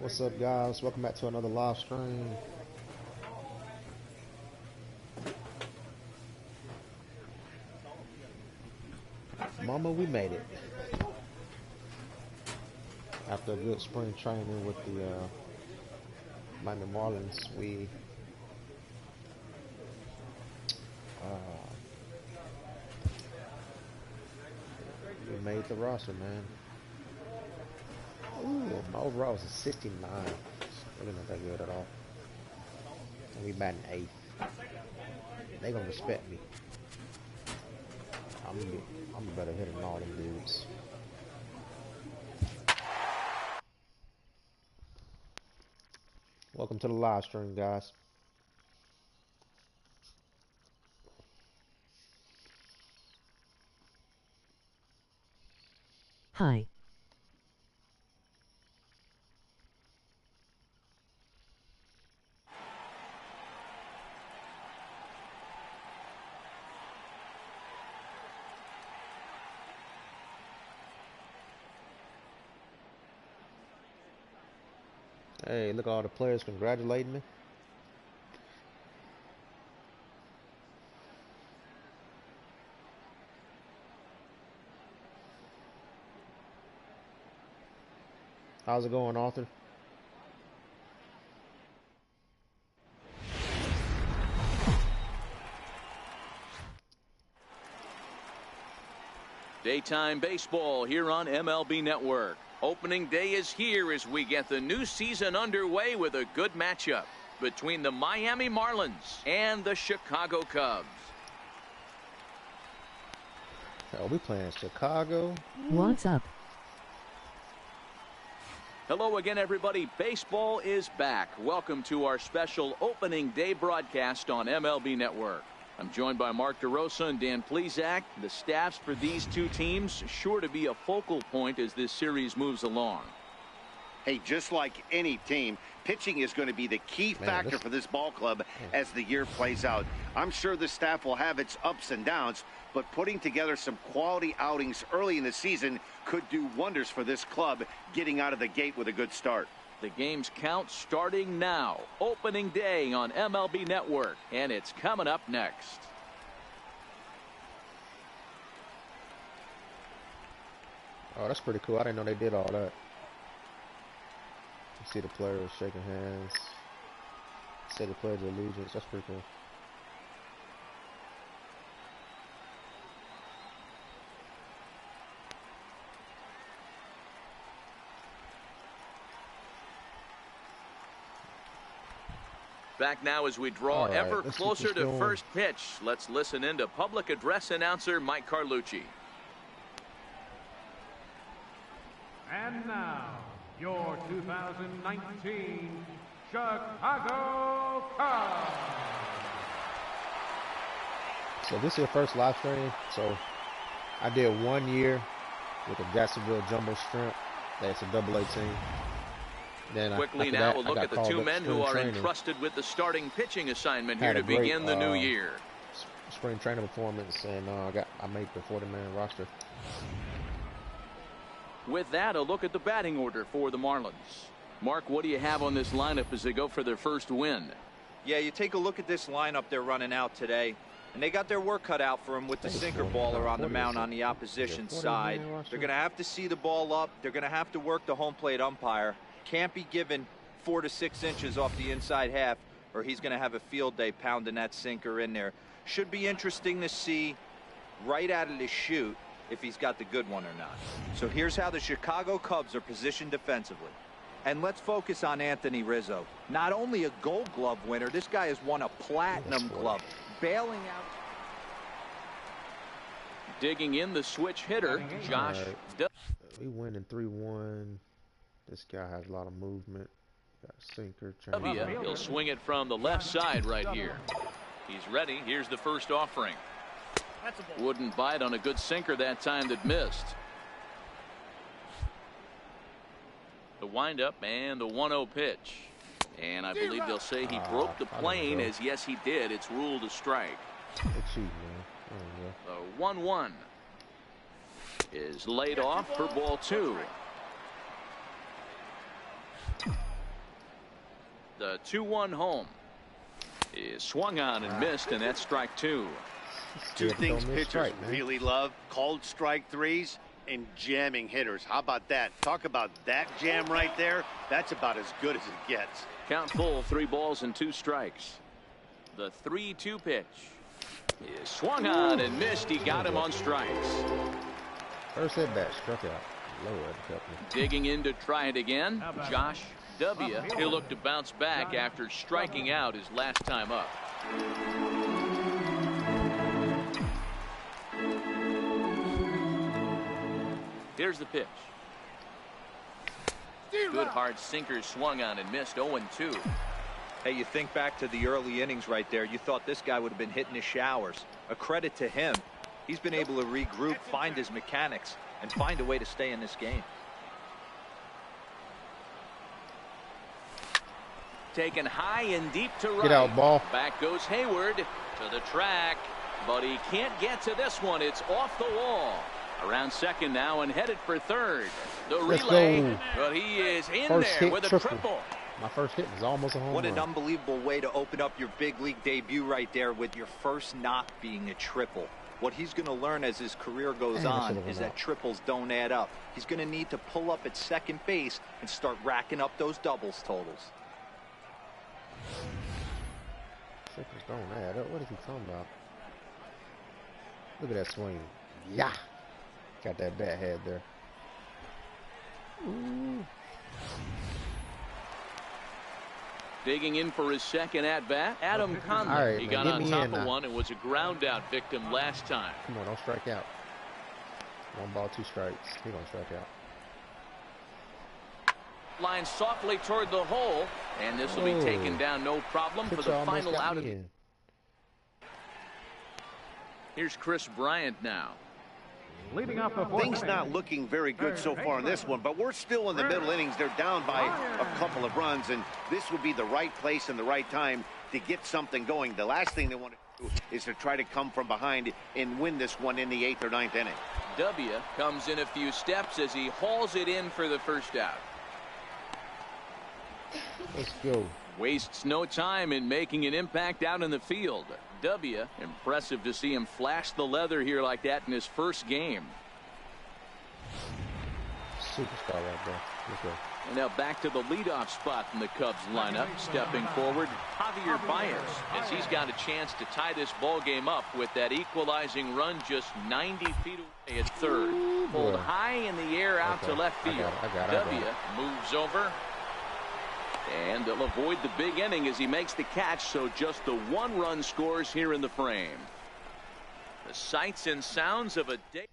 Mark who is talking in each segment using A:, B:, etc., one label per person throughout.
A: What's up, guys? Welcome back to another live stream. Mama, we made it. After a good spring training with the Miami Marlins, we made the roster, man. Ooh, my overall was a 69. Really not that good at all. And we batting 8th. They gonna respect me. I'm a better hitter than all them dudes. Welcome to the live stream, guys.
B: Hi.
A: Hey, look at all the players congratulating me. How's it going, Arthur?
C: Daytime baseball here on MLB Network. Opening day is here as we get the new season underway with a good matchup between the Miami Marlins and the Chicago Cubs.
A: Oh, we playing Chicago.
B: What's up?
C: Hello again, everybody. Baseball is back. Welcome to our special opening day broadcast on MLB Network. I'm joined by Mark DeRosa and Dan Plesac. The staffs for these two teams sure to be a focal point as this series moves along.
D: Hey, just like any team, pitching is going to be the key factor for this ball club as the year plays out. I'm sure the staff will have its ups and downs, but putting together some quality outings early in the season could do wonders for this club getting out of the gate with a good start.
C: The game's count starting now. Opening day on MLB Network, and it's coming up next.
A: Oh, that's pretty cool. I didn't know they did all that. You see the players shaking hands. Say the pledge of allegiance. That's pretty cool.
C: Back now as we draw ever closer to first pitch. Let's listen in to public address announcer Mike Carlucci.
E: And now, your 2019 Chicago Cubs.
A: So this is your first live stream. So I did 1 year with the Jacksonville Jumbo Shrimp. That's a AA team. Then
C: quickly now we'll look at the two men who are entrusted with the starting pitching assignment here to begin the new year.
A: Spring training performance, and I made the 40-man roster.
C: With that, a look at the batting order for the Marlins. Mark, what do you have on this lineup as they go for their first win?
F: Yeah, you take a look at this lineup they're running out today, and they got their work cut out for them with the sinker baller on the mound on the opposition side. They're going to have to see the ball up. They're going to have to work the home plate umpire. Can't be given 4 to 6 inches off the inside half, or he's going to have a field day pounding that sinker in there. Should be interesting to see right out of the chute if he's got the good one or not. So here's how the Chicago Cubs are positioned defensively. And let's focus on Anthony Rizzo. Not only a Gold Glove winner, this guy has won a Platinum Glove. Bailing out.
C: Digging in the switch hitter, Josh.
A: We win in 3-1. This guy has a lot of movement. Got a sinker.
C: He'll swing it from the left side right here. He's ready. Here's the first offering. Wouldn't bite on a good sinker that time that missed. The windup and the 1-0 pitch. And I believe they'll say he broke the plane, as yes he did. It's ruled a strike. The 1-1 is laid off for ball 2. The 2-1 home is swung on and missed, and that's strike 2.
D: Two things pitchers really love: called strike threes and jamming hitters. How about that? Talk about that jam right there. That's about as good as it gets.
C: Count full, 3 balls and 2 strikes. The 3-2 pitch is swung on and missed. He got him on strikes.
A: First at bat, struck out. Lord,
C: digging in to try it again, Josh W. He'll look to bounce back after striking out his last time up. Here's the pitch. Good hard sinker swung on and missed. 0-2.
F: Hey, you think back to the early innings right there. You thought this guy would have been hitting his showers. A credit to him. He's been able to regroup, find his mechanics, and find a way to stay in this game.
C: Taken high and deep to right.
A: Get out, ball.
C: Back goes Hayward to the track, but he can't get to this one. It's off the wall. Around second now and headed for third. The relay, but he is in
A: first
C: there
A: hit,
C: with a triple.
A: My first hit was almost a home
F: What
A: run.
F: an unbelievable way to open up your big league debut right there, with your first knock being a triple. What he's going to learn as his career goes on is that triples don't add up. He's going to need to pull up at second base and start racking up those doubles totals.
A: Triples don't add up. What is he talking about? Look at that swing. Yeah. Got that bat head there. Ooh.
C: Digging in for his second at-bat, Adam Conley.
A: Right,
C: he got on top of one and was a ground-out victim last time.
A: Come on, don't strike out. 1 ball, 2 strikes. He don't strike out.
C: Line softly toward the hole, and this will be taken down no problem for the final out of it. Here's Kris Bryant now.
E: Leading off the
D: Things not looking very good so far in this one, but we're still in the middle innings. They're down by a couple of runs, and this would be the right place and the right time to get something going. The last thing they want to do is to try to come from behind and win this one in the 8th or 9th inning.
C: W comes in a few steps as he hauls it in for the first out.
A: Let's go.
C: Wastes no time in making an impact out in the field. W, impressive to see him flash the leather here like that in his first game.
A: Superstar right there. Let's go.
C: And now back to the leadoff spot in the Cubs lineup. Stepping forward, Javier Baez, as he's got a chance to tie this ball game up with that equalizing run just 90 feet away at third. Pulled high in the air out to left field. W moves over. And they'll avoid the big inning as he makes the catch, so just the 1 run scores here in the frame. The sights and sounds of a day.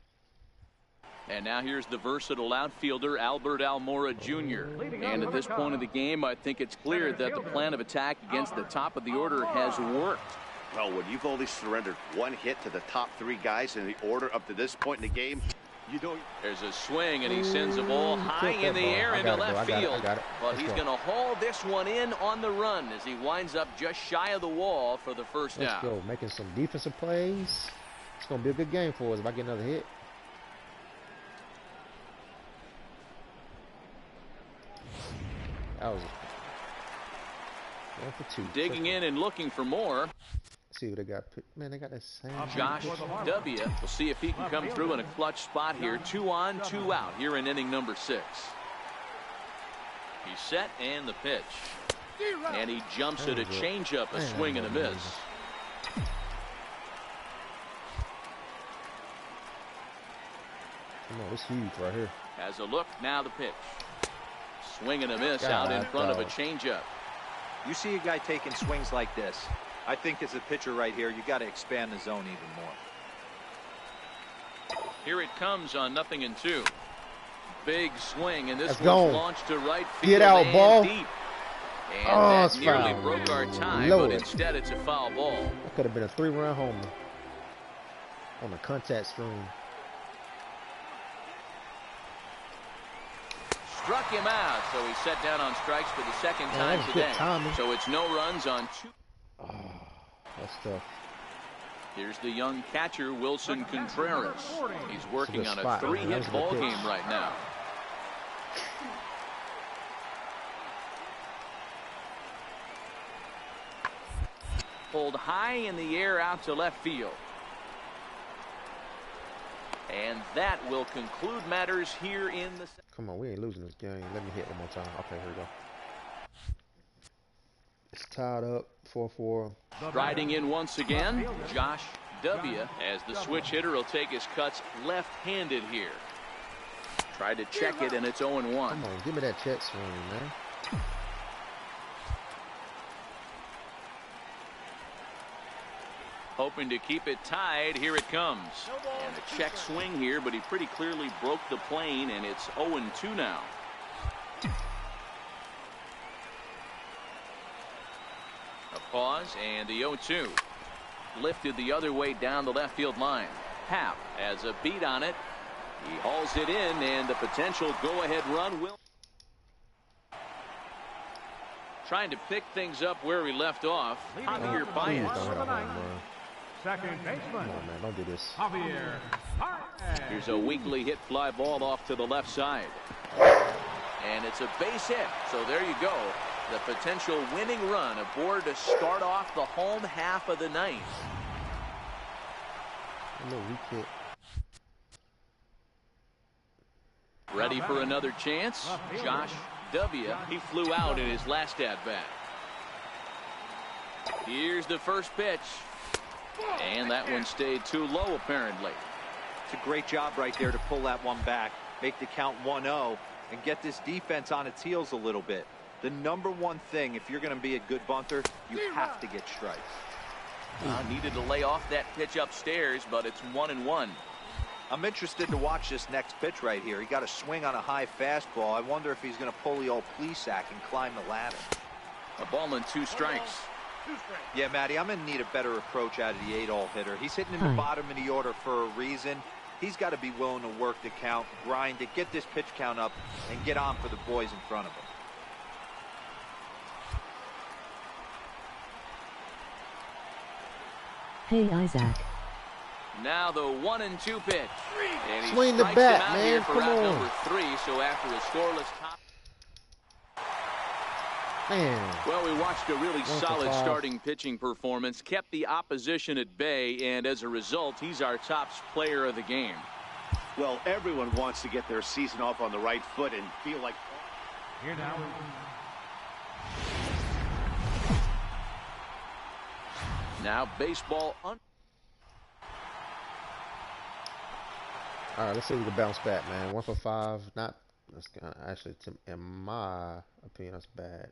C: And now here's the versatile outfielder, Albert Almora Jr. And at this point of the game, I think it's clear that the plan of attack against the top of the order has worked.
D: Well, when you've only surrendered 1 hit to the top 3 guys in the order up to this point in the game, you don't.
C: There's a swing, and he sends the ball high in the air into left field. But he's going to haul this one in on the run as he winds up just shy of the wall for the first out.
A: Let's go. Making some defensive plays. It's going to be a good game for us if I get another hit. That was 1 for 2.
C: Digging in and looking for more.
A: See what they got. Man, they got that same.
C: Josh W. We'll see if he can come through in a clutch spot here. 2 on, 2 out here in inning number 6. He's set and the pitch. And he jumps at a changeup, a swing and a miss.
A: Come on, it's huge right here.
C: Has a look, now the pitch. Swing and a miss out in front of a changeup.
F: You see a guy taking swings like this. I think as a pitcher right here, you got to expand the zone even more.
C: Here it comes on 0-2. Big swing, and this
A: Let's
C: one's
A: go.
C: launched to right field.
A: Get out,
C: and
A: ball.
C: deep. And
A: It's
C: that nearly
A: foul.
C: broke our tie,
A: Lord.
C: but instead it's a foul ball.
A: That could have been a 3-run homer on the contact stream.
C: Struck him out, so he's set down on strikes for the second time today. So it's no runs on 2.
A: Oh, that's tough.
C: Here's the young catcher, Wilson Contreras. He's working on a 3-hit ball game right now. pulled high in the air out to left field. And that will conclude matters here in the...
A: Come on, we ain't losing this game. Let me hit one more time. Okay, here we go. It's tied up, 4-4.
C: Riding in once again, Josh W. as the switch hitter will take his cuts left-handed here. Tried to check it, and it's 0-1.
A: Come on, give me that check swing, man.
C: Hoping to keep it tied. Here it comes. And a check swing here, but he pretty clearly broke the plane, and it's 0-2 now. A pause, and the 0-2. Lifted the other way down the left field line. Happ has a beat on it. He hauls it in, and the potential go-ahead run will... Trying to pick things up where we left off. Javier Baez.
E: Second baseman.
A: Come on, man, don't do this.
E: Javier.
C: Here's a weakly hit fly ball off to the left side. And it's a base hit. So there you go. The potential winning run aboard to start off the home half of the ninth.
A: A little weak hit.
C: Ready for another chance. Josh W. He flew out in his last at-bat. Here's the first pitch. And that one stayed too low, apparently.
F: It's a great job right there to pull that one back, make the count 1-0, and get this defense on its heels a little bit. The number one thing, if you're going to be a good bunter, you have to get strikes.
C: Needed to lay off that pitch upstairs, but it's 1-1.
F: I'm interested to watch this next pitch right here. He got a swing on a high fastball. I wonder if he's going to pull the old Plesac and climb the ladder.
C: A ball and 2 strikes.
F: Yeah, Matty, I'm going to need a better approach out of the 8-hole hitter. He's hitting in the bottom of the order for a reason. He's got to be willing to work the count, grind it, get this pitch count up, and get on for the boys in front of him.
B: Hey, Isaac.
C: Now the 1-2 pitch. And he
A: Swing the
C: strikes
A: bat,
C: him out
A: man.
C: here for
A: Come
C: out
A: on.
C: number 3. So after a scoreless top.
A: Man.
C: Well, we watched a really
A: 1 for
C: solid
A: 5.
C: starting pitching performance, kept the opposition at bay, and as a result, he's our top player of the game.
D: Well, everyone wants to get their season off on the right foot and feel like...
E: Here now.
C: Now baseball.
A: All right, let's see if we can bounce back, man. 1 for 5. Not, that's kind of, actually, in my opinion, that's bad.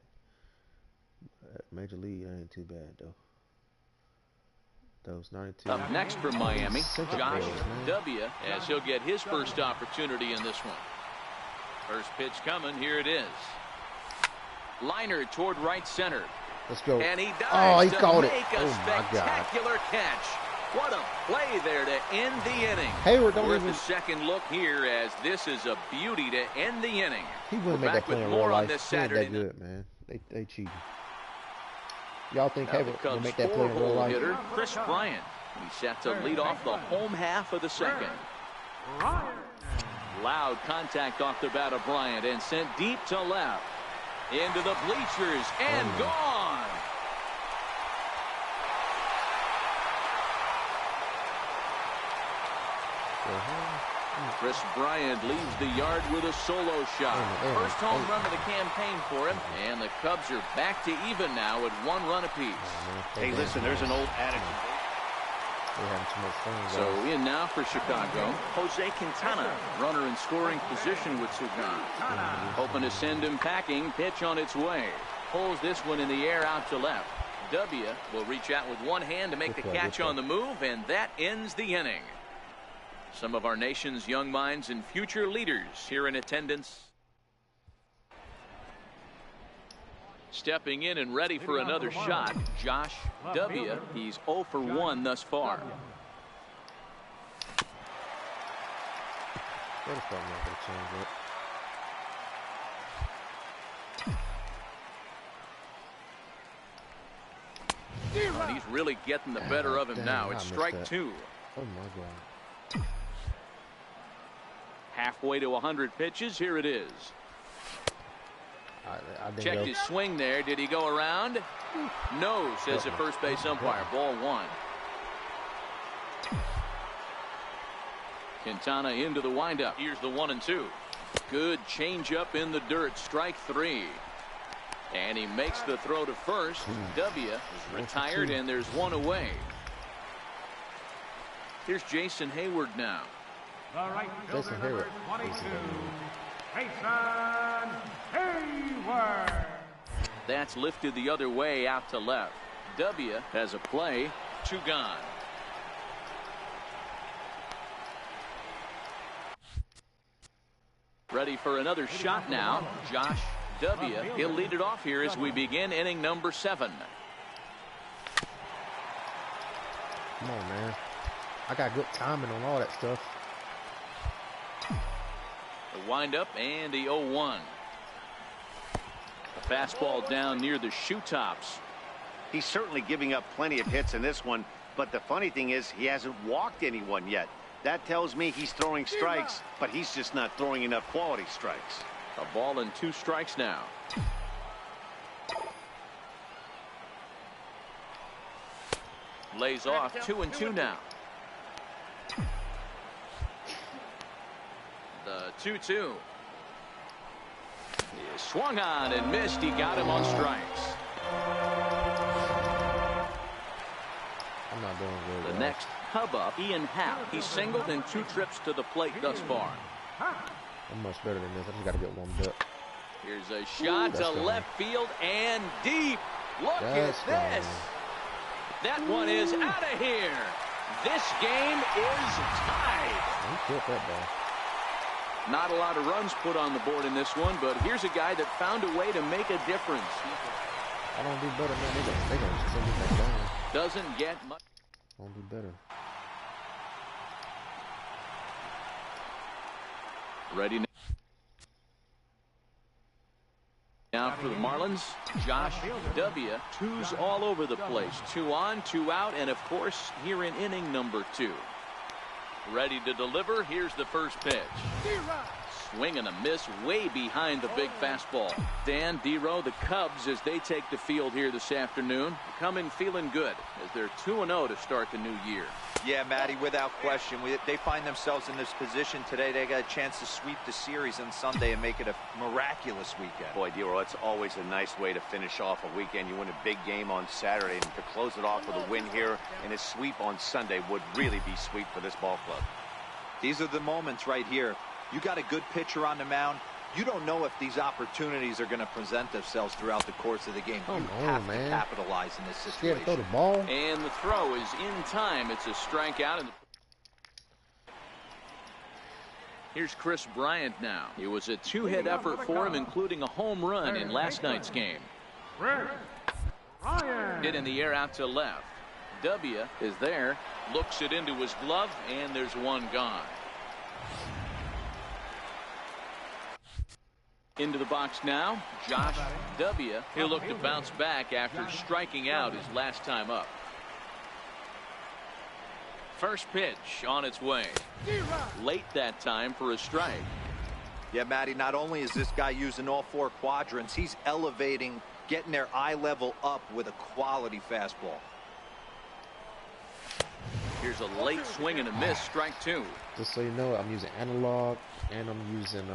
A: Major League ain't too bad though. Those 92.
C: Up next from Miami,
A: Central
C: Josh
A: Bears, man.
C: W. as he'll get his first opportunity in this one. First pitch coming. Here it is. Liner toward right center.
A: Let's go.
C: And he dives
A: Oh, he
C: to
A: caught it.
C: make a
A: Oh my God.
C: spectacular catch. What a play there to end the inning.
A: Hayward don't
C: Worth
A: even.
C: a second look here, as this is a beauty to end the inning.
A: He wouldn't
C: We're
A: make that
C: back
A: play
C: with
A: in
C: more
A: real
C: on
A: life.
C: this
A: He ain't
C: Saturday
A: that good, man. They cheating. Y'all think
C: Now
A: Hayward
C: the
A: will
C: Cubs
A: make that play in real
C: 4-hole
A: life?
C: hitter, Kris Bryant. He's set to lead off the home half of the second. Loud contact off the bat of Bryant and sent deep to left. Into the bleachers and gone. Kris Bryant leaves the yard with a solo shot. First home run of the campaign for him, and the Cubs are back to even now at 1 run apiece.
D: Hey, listen, there's an old adage.
A: They're having too much fun.
C: So in now for Chicago, Jose Quintana, runner in scoring position with Sugan. Hoping to send him packing. Pitch on its way. Pulls this one in the air out to left. W will reach out with one hand to make the catch on the move, and that ends the inning. Some of our nation's young minds and future leaders here in attendance. Stepping in and ready for another shot, Josh W. He's 0 for 1 thus far. And he's really getting the better of him now. It's strike 2.
A: Oh my God.
C: Halfway to 100 pitches. Here it is.
A: I didn't
C: Checked
A: go.
C: his swing there. Did he go around? No, says the first base umpire. Ball 1. Quintana into the windup. Here's the 1-2. Good changeup in the dirt. Strike 3. And he makes the throw to first. W is retired, and there's one away. Here's Jason Hayward now.
E: The right fielder,
A: Jason
E: number
A: Hayward.
E: 22, Jason Hayward.
C: That's lifted the other way out to left. W has a play. 2 gone. Ready for another shot now. Josh W. He'll lead it off here as we begin inning number 7.
A: Come on, man. I got good timing on all that stuff.
C: The windup and the 0-1. The fastball down near the shoe tops.
D: He's certainly giving up plenty of hits in this one, but the funny thing is he hasn't walked anyone yet. That tells me he's throwing strikes, but he's just not throwing enough quality strikes.
C: A ball and 2 strikes now. Lays off. 2-2 now. The 2-2. He swung on and missed. He got him on strikes.
A: I'm not doing good.
C: The next hub up, Ian Happ. He's singled in 2 trips to the plate thus far.
A: I'm much better than this. I just got to get warmed up.
C: Here's a shot to left field and deep. Look at this. That one is out of here. This game is tied.
A: He killed that ball.
C: Not a lot of runs put on the board in this one, but here's a guy that found a way to make a difference.
A: I don't do better, man. They gonna send me back down.
C: Doesn't get much.
A: I don't do better.
C: Ready now for the Marlins. Josh W. 2's all over the place. 2 on, 2 out, and of course here in inning number 2. Ready to deliver. Here's the first pitch. Swing and a miss way behind the big fastball. Dan Dero, the Cubs, as they take the field here this afternoon, come in feeling good as they're 2-0 to start the new year.
F: Yeah, Matty, without question. They find themselves in this position today. They got a chance to sweep the series on Sunday and make it a miraculous weekend.
D: Boy, Dero, it's always a nice way to finish off a weekend. You win a big game on Saturday, and to close it off with a win here and a sweep on Sunday would really be sweet for this ball club.
F: These are the moments right here. You got a good pitcher on the mound. You don't know if these opportunities are going to present themselves throughout the course of the game.
A: Come
F: you have
A: on, man.
F: to capitalize in this
A: Scared
F: situation.
A: to throw the ball.
C: And the throw is in time. It's a strikeout. Here's Kris Bryant now. It was a 2-hit effort for him, including a home run in last night's game. Hit in the air out to left. W is there, looks it into his glove, and there's one gone. Into the box now, Josh W. He'll look to bounce back after striking out his last time up. First pitch on its way. Late that time for a strike.
F: Yeah, Matty, not only is this guy using all 4 quadrants, he's elevating, getting their eye level up with a quality fastball.
C: Here's a late swing and a miss, strike 2.
A: Just so you know, I'm using analog and I'm using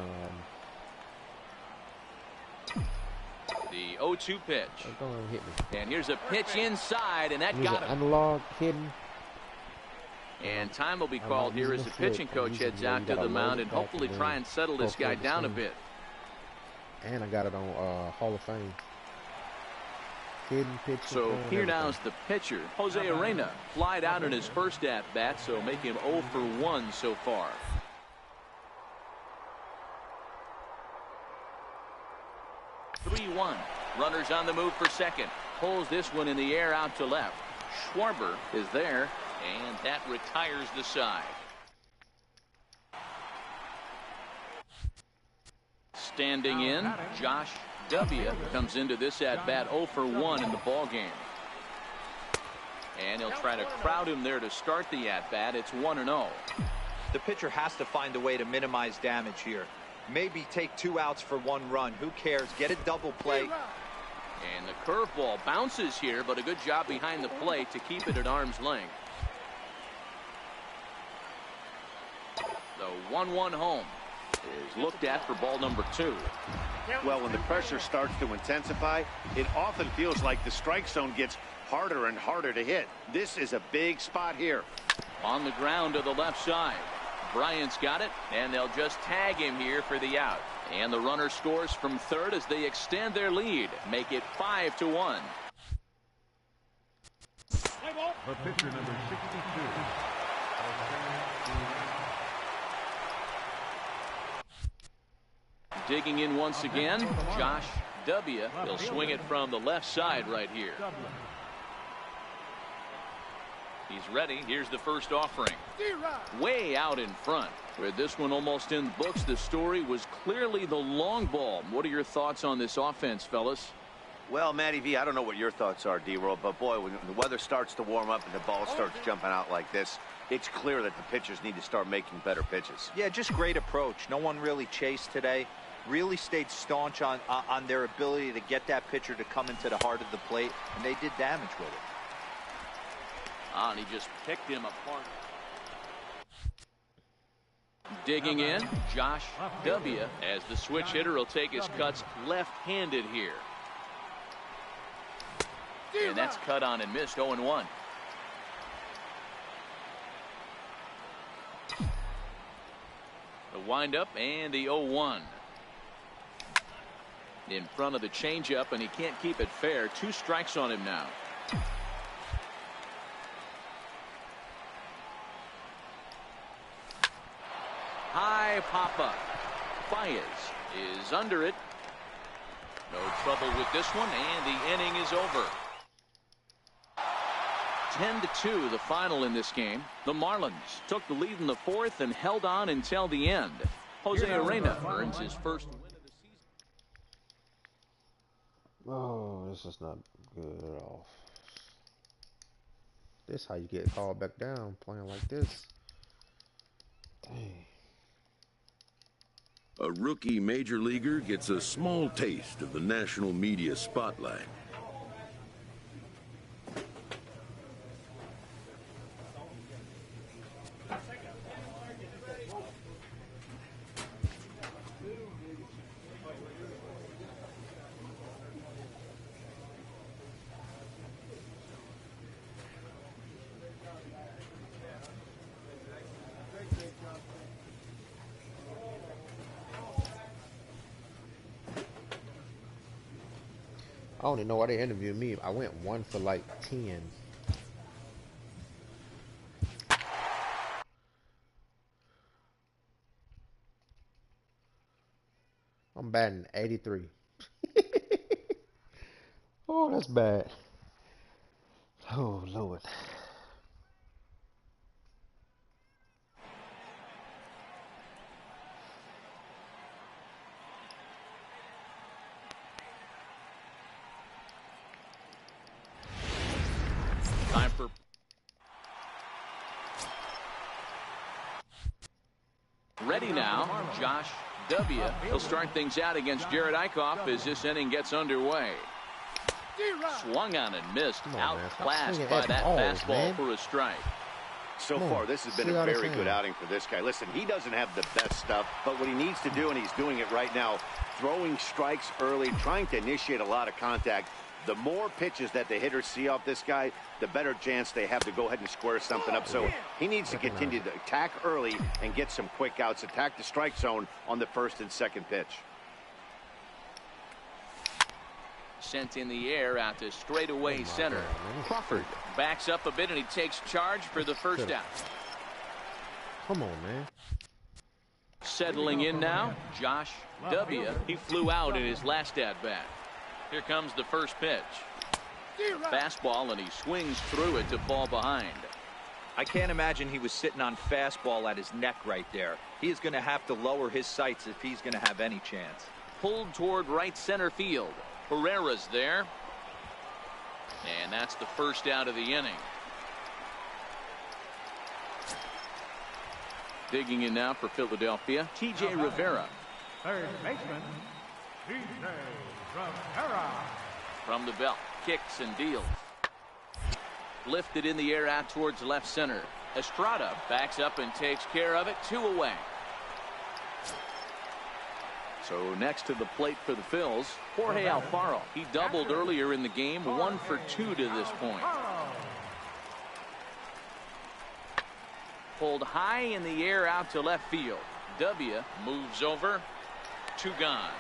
C: The 0-2 pitch.
A: don't hit me.
C: And here's a pitch inside, and that
A: I'm
C: got
A: using
C: him.
A: analog hidden.
C: And time will be called here as the pitching coach heads out to the mound and hopefully try and settle this guy down a bit.
A: And I got it on Hall of Fame. Hidden pitch.
C: So here now is the pitcher, Jose Arena, flied out in his first at-bat, so make him 0 for 1 so far. (3-1). Runners on the move for second. Pulls this one in the air out to left. Schwarber is there, and that retires the side. Standing in, Josh W. comes into this at-bat 0 for 1 in the ball game. And he'll try to crowd him there to start the at-bat. It's 1-0.
F: The pitcher has to find a way to minimize damage here. Maybe take 2 outs for 1 run. Who cares? Get a double play.
C: And the curveball bounces here, but a good job behind the plate to keep it at arm's length. The 1-1 home is looked at for ball number 2.
D: Well, when the pressure starts to intensify, it often feels like the strike zone gets harder and harder to hit. This is a big spot here.
C: On the ground to the left side. Bryant's got it, and they'll just tag him here for the out. And the runner scores from third as they extend their lead, make it 5-1.
E: The pitcher, number 62.
C: Digging in once again, Josh W. He'll swing it from the left side right here. He's ready. Here's the first offering. Way out in front. With this one almost in the books, the story was clearly the long ball. What are your thoughts on this offense, fellas?
D: Well, Matty V, I don't know what your thoughts are, D-Roll, but boy, when the weather starts to warm up and the ball starts jumping out like this, it's clear that the pitchers need to start making better pitches.
F: Yeah, just great approach. No one really chased today. Really stayed staunch on their ability to get that pitcher to come into the heart of the plate, and they did damage with it.
C: And he just picked him apart. Digging in, Josh W. as the switch hitter will take his cuts left-handed here. And that's cut on and missed. 0-1. The windup and the 0-1. In front of the changeup, and he can't keep it fair. 2 strikes on him now. High pop-up. Baez is under it. No trouble with this one, and the inning is over. 10-2 the final in this game. The Marlins took the lead in the 4th and held on until the end. Jose Arena earns his first win of the season.
A: Oh, this is not good at all. This how you get called back down playing like this. Dang.
B: A rookie major leaguer gets a small taste of the national media spotlight.
A: I don't even know why they interviewed me. I went 1 for like 10. I'm batting 83. Oh, that's bad. Oh, Lord.
C: Time for ready now. Josh W. He'll start things out against Jared Eichhoff as this inning gets underway. Swung on and missed. Outclassed by that fastball for a strike.
D: So far, this has been a very good outing for this guy. Listen, he doesn't have the best stuff, but what he needs to do, and he's doing it right now, throwing strikes early, trying to initiate a lot of contact. The more pitches that the hitters see off this guy, the better chance they have to go ahead and square something up. So he needs to continue to attack early and get some quick outs, attack the strike zone on the first and second pitch.
C: Sent in the air out to straightaway center. Crawford backs up a bit and he takes charge for the first out.
A: Come on, man.
C: Settling in now, Josh W. He flew out in his last at-bat. Here comes the first pitch. Fastball, and he swings through it to fall behind.
F: I can't imagine he was sitting on fastball at his neck right there. He is going to have to lower his sights if he's going to have any chance.
C: Pulled toward right center field. Herrera's there. And that's the first out of the inning. Digging in now for Philadelphia, T.J. Rivera.
E: Third baseman, DJ Rivera.
C: From the belt, kicks and deals. Lifted in the air out towards left center. Estrada backs up and takes care of it. 2 away. So next to the plate for the Phils, Jorge Alfaro. He doubled earlier in the game, 1 for 2 to this point. Pulled high in the air out to left field. W moves over. 2 gone.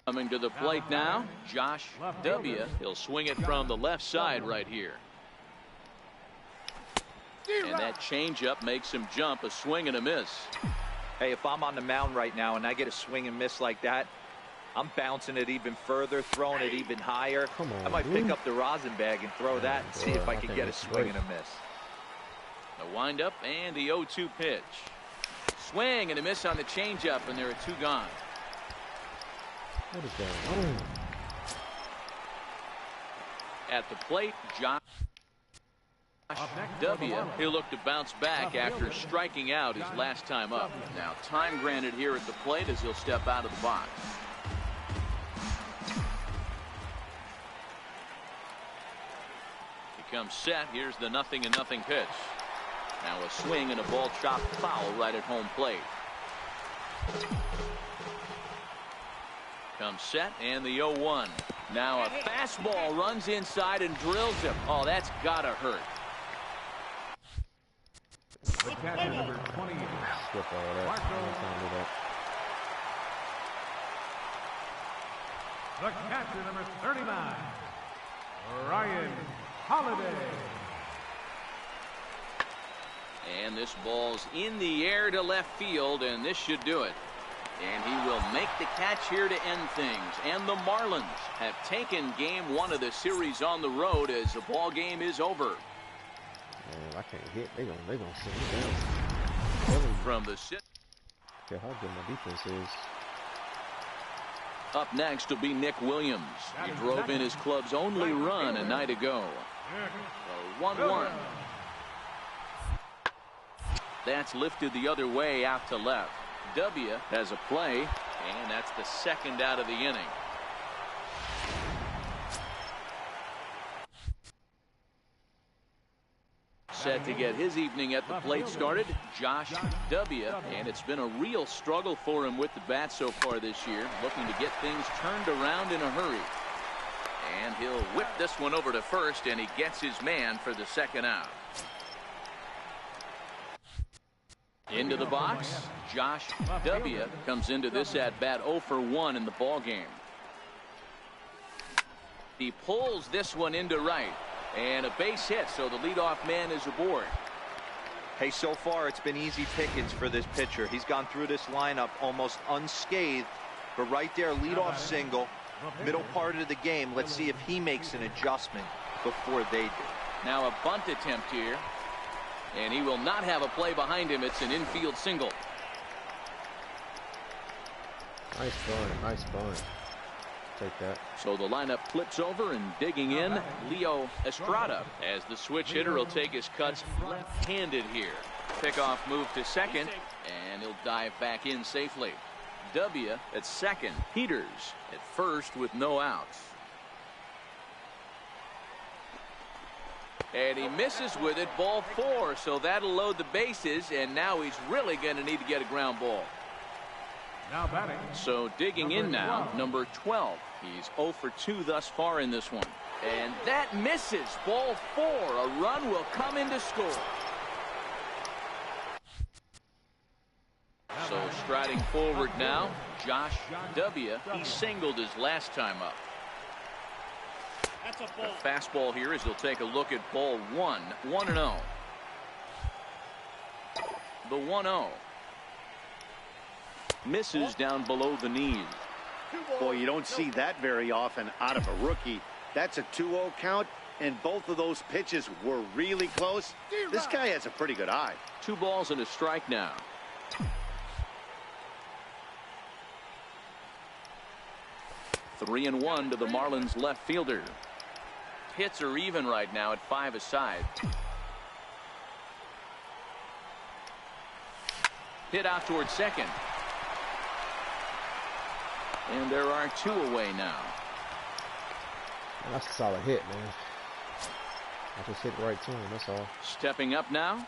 C: Coming to the plate now, Josh W. He'll swing it from the left side right here. And that changeup makes him jump, a swing and a miss.
F: Hey, if I'm on the mound right now and I get a swing and miss like that, I'm bouncing it even further, throwing it even higher.
A: Come on,
F: I might pick up the rosin bag and throw that and see if I can get a swing and a miss.
C: The windup and the 0-2 pitch. Swing and a miss on the changeup, and there are 2 gone.
A: What is going on?
C: At the plate, Josh W. He'll look to bounce back after striking out his last time up. Now time granted here at the plate as he'll step out of the box. He comes set. Here's the 0-0 pitch. Now a swing and a ball chopped foul right at home plate. Comes set and the 0-1. Now a fastball runs inside and drills him. Oh, that's gotta hurt.
E: The catcher, number 28.
A: Skip all that.
E: The catcher, number 39. Ryan Holiday.
C: And this ball's in the air to left field, and this should do it. And he will make the catch here to end things. And the Marlins have taken game 1 of the series on the road as the ball game is over.
A: Man, I can't hit. They gonna sit me down.
C: From the sit.
A: Yeah, how good my defense is.
C: Up next will be Nick Williams. He drove in his club's only run a night ago. The 1-1. That's lifted the other way out to left. W has a play, and that's the 2nd out of the inning. Set to get his evening at the plate started, Josh W. And it's been a real struggle for him with the bat so far this year, looking to get things turned around in a hurry. And he'll whip this one over to first, and he gets his man for the 2nd out. Into the box, Josh W. comes into this at-bat 0 for 1 in the ballgame. He pulls this one into right, and a base hit, so the leadoff man is aboard.
F: Hey, so far it's been easy pickings for this pitcher. He's gone through this lineup almost unscathed, but right there, leadoff single, middle part of the game. Let's see if he makes an adjustment before they do.
C: Now a bunt attempt here. And he will not have a play behind him. It's an infield single.
A: Nice bunt. Nice bunt. Take that.
C: So the lineup flips over, and digging in, Leo Estrada, as the switch hitter will take his cuts left-handed here. Pickoff move to second, and he'll dive back in safely. W at second. Peters at first with no outs. And he misses with it, ball 4, so that'll load the bases, and now he's really going to need to get a ground ball.
E: Now batting.
C: So digging in now, number 12. He's 0 for 2 thus far in this one. And that misses, ball 4. A run will come in to score. So striding forward now, Josh W. He singled his last time up. A fastball here as he'll take a look at ball 1. 1-0. The 1-0. Misses down below the knees.
D: Boy, you don't see that very often out of a rookie. That's a 2-0 count, and both of those pitches were really close. This guy has a pretty good eye.
C: 2 balls and a strike now. Three and 1 to the Marlins left fielder. hits are even right now at 5 aside. Hit out towards second. And there are 2 away now.
A: Well, that's a solid hit, man. I just hit right to him, that's all.
C: Stepping up now,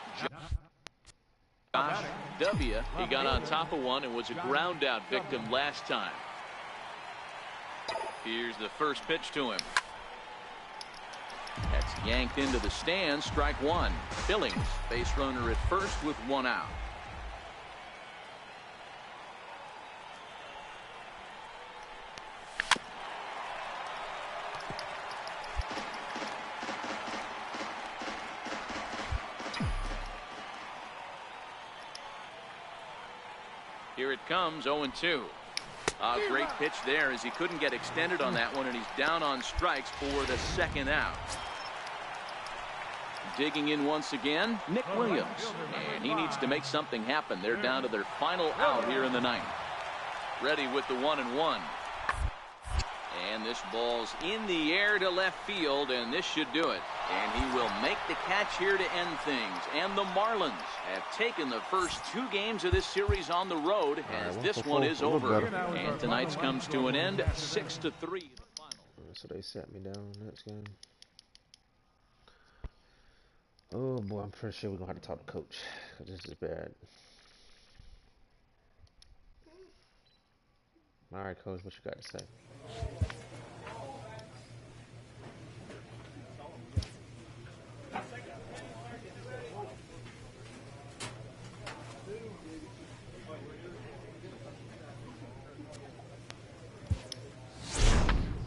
C: Josh W. He got on top of one and was a ground out victim last time. Here's the first pitch to him. That's yanked into the stands. Strike 1. Billings, base runner at first with 1 out. Here it comes, 0-2. A great pitch there as he couldn't get extended on that one, and he's down on strikes for the 2nd out. Digging in once again, Nick Williams. And he needs to make something happen. They're down to their final out here in the 9th. Ready with the 1-1. And this ball's in the air to left field, and this should do it. And he will make the catch here to end things. And the Marlins have taken the first 2 games of this series on the road as this one is over. And tonight's comes to an end, 6-3.
A: So they sat me down next game. Oh boy, I'm pretty sure we're gonna have to talk to coach, because this is bad. All right, coach, what you got to say?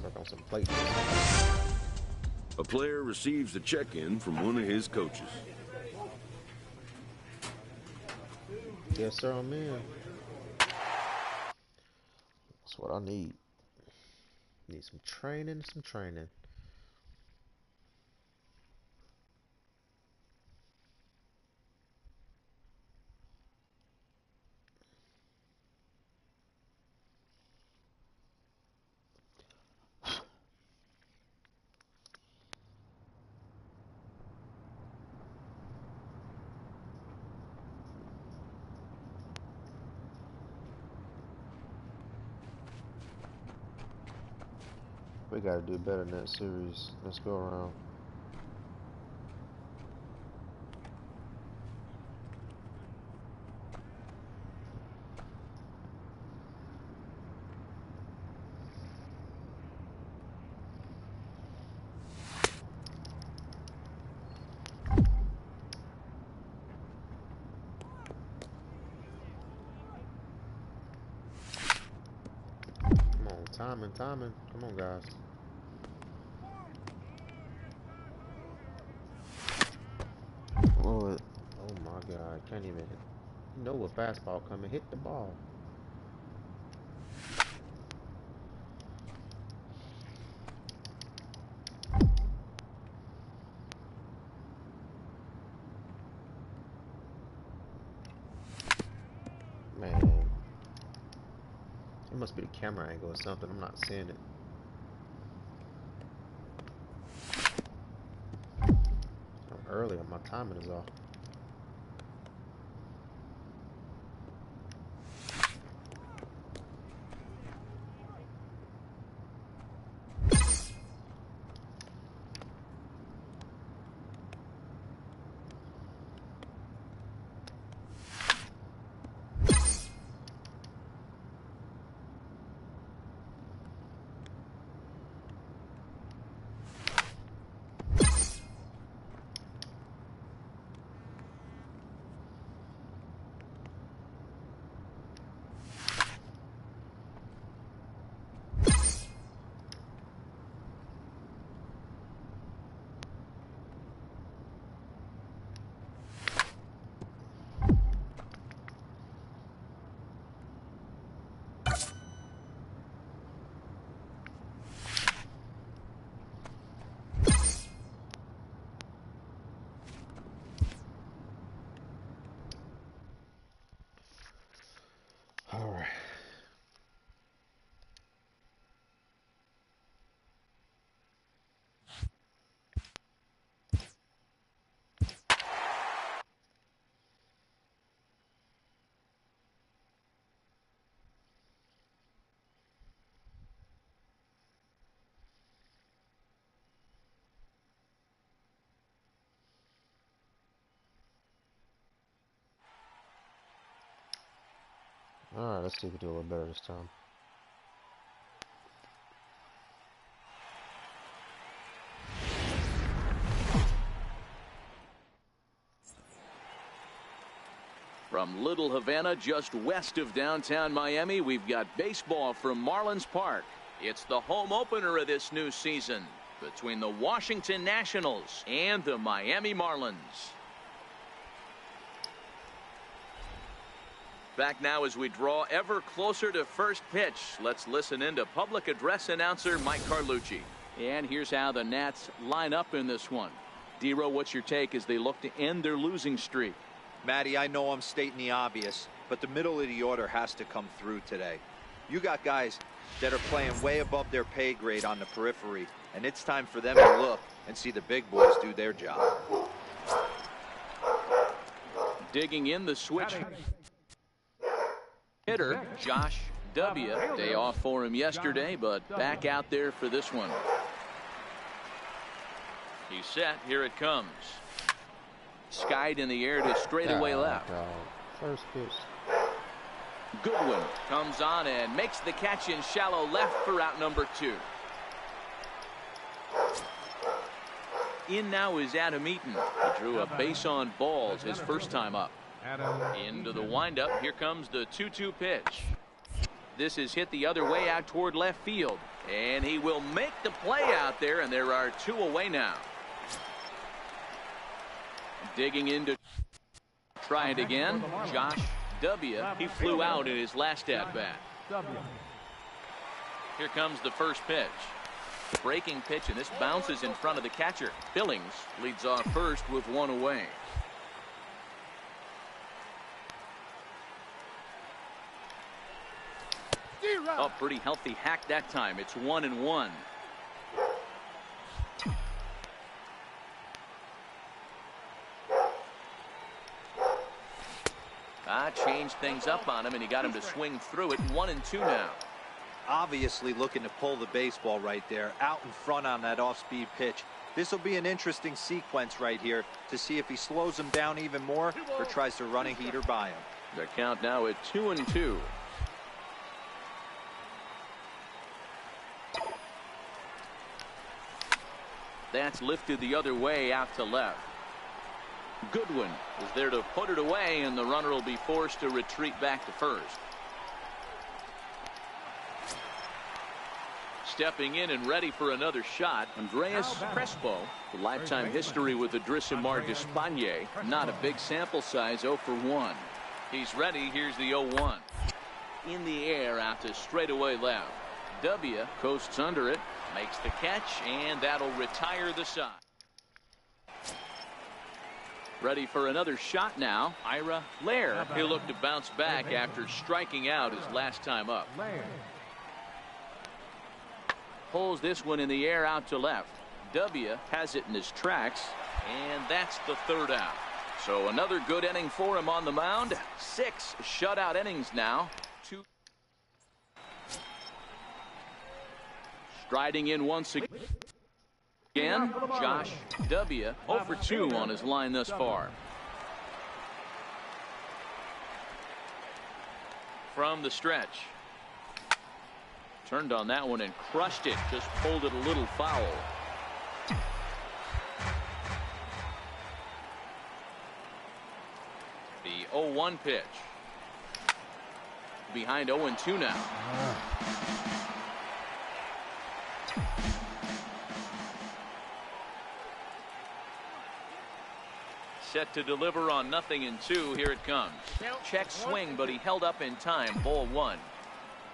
A: Work on some plates.
B: A player receives a check-in from one of his coaches.
A: Yes, sir, I'm in. That's what I need. Need some training, We gotta do better in that series. Let's go around. Come on, timing. Come on, guys. Oh my God, can't even hit. You know what fastball coming, hit the ball. Man, it must be the camera angle or something, I'm not seeing it. I'm early, my timing is off. All right, let's see if we can do a little better this time.
C: From Little Havana, just west of downtown Miami, we've got baseball from Marlins Park. It's the home opener of this new season between the Washington Nationals and the Miami Marlins. Back now as we draw ever closer to first pitch. Let's listen in to public address announcer Mike Carlucci. And here's how the Nats line up in this one. D-Row, what's your take as they look to end their losing streak?
F: Matty, I know I'm stating the obvious, but the middle of the order has to come through today. You got guys that are playing way above their pay grade on the periphery, and it's time for them to look and see the big boys do their job.
C: Digging in the switch hitter, Josh W. Day off for him yesterday, but back out there for this one. He's set. Here it comes. Skied in the air to straightaway left.
A: First pitch.
C: Goodwin comes on and makes the catch in shallow left for out number 2. In now is Adam Eaton. He drew a base on balls his first time up. Into the windup. Here comes the 2-2 pitch. This is hit the other way out toward left field. And he will make the play out there, and there are 2 away now. Digging in to try it again. Josh W. He flew out in his last at-bat. Here comes the first pitch. Breaking pitch, and this bounces in front of the catcher. Billings leads off first with 1 away. Oh, pretty healthy hack that time. It's 1-1. Changed things up on him, and he got him to swing through it. 1-2 now.
F: Obviously looking to pull the baseball right there, out in front on that off-speed pitch. This will be an interesting sequence right here to see if he slows him down even more or tries to run a heater by him.
C: The count now at 2-2. That's lifted the other way out to left. Goodwin is there to put it away, and the runner will be forced to retreat back to first. Stepping in and ready for another shot, Andreas Crespo. The lifetime history with Adrisamar Despaigne. Not a big sample size, 0 for 1. He's ready. Here's the 0-1. In the air out to straightaway left. W coasts under it, makes the catch, and that'll retire the side. Ready for another shot now. Ira Lair. He'll look to bounce back after striking out his last time up. Pulls this one in the air out to left. W has it in his tracks, and that's the 3rd out. So another good inning for him on the mound. 6 shutout innings now. 2. Striding in once again. Josh W. 0 for 2 on his line thus far. From the stretch. Turned on that one and crushed it. Just pulled it a little foul. The 0-1 pitch. Behind 0-2 now. Set to deliver on 0-2. Here it comes. Check swing, but he held up in time. Ball 1.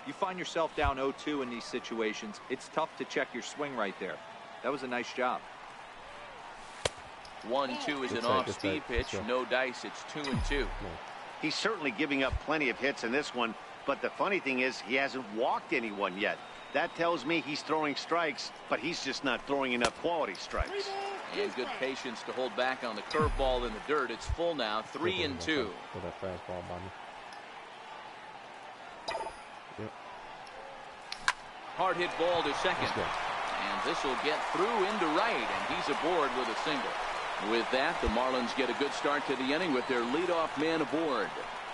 F: You find yourself down 0-2 in these situations. It's tough to check your swing right there. That was a nice job.
C: 1-2 is an off-speed pitch. No dice. It's 2-2.
D: He's certainly giving up plenty of hits in this one, but the funny thing is he hasn't walked anyone yet. That tells me he's throwing strikes, but he's just not throwing enough quality strikes.
C: And good patience to hold back on the curveball in the dirt. It's full now. 3-2.
A: Put that fastball by me. Yep.
C: Hard hit ball to second. And this will get through into right, and he's aboard with a single. With that, the Marlins get a good start to the inning with their leadoff man aboard.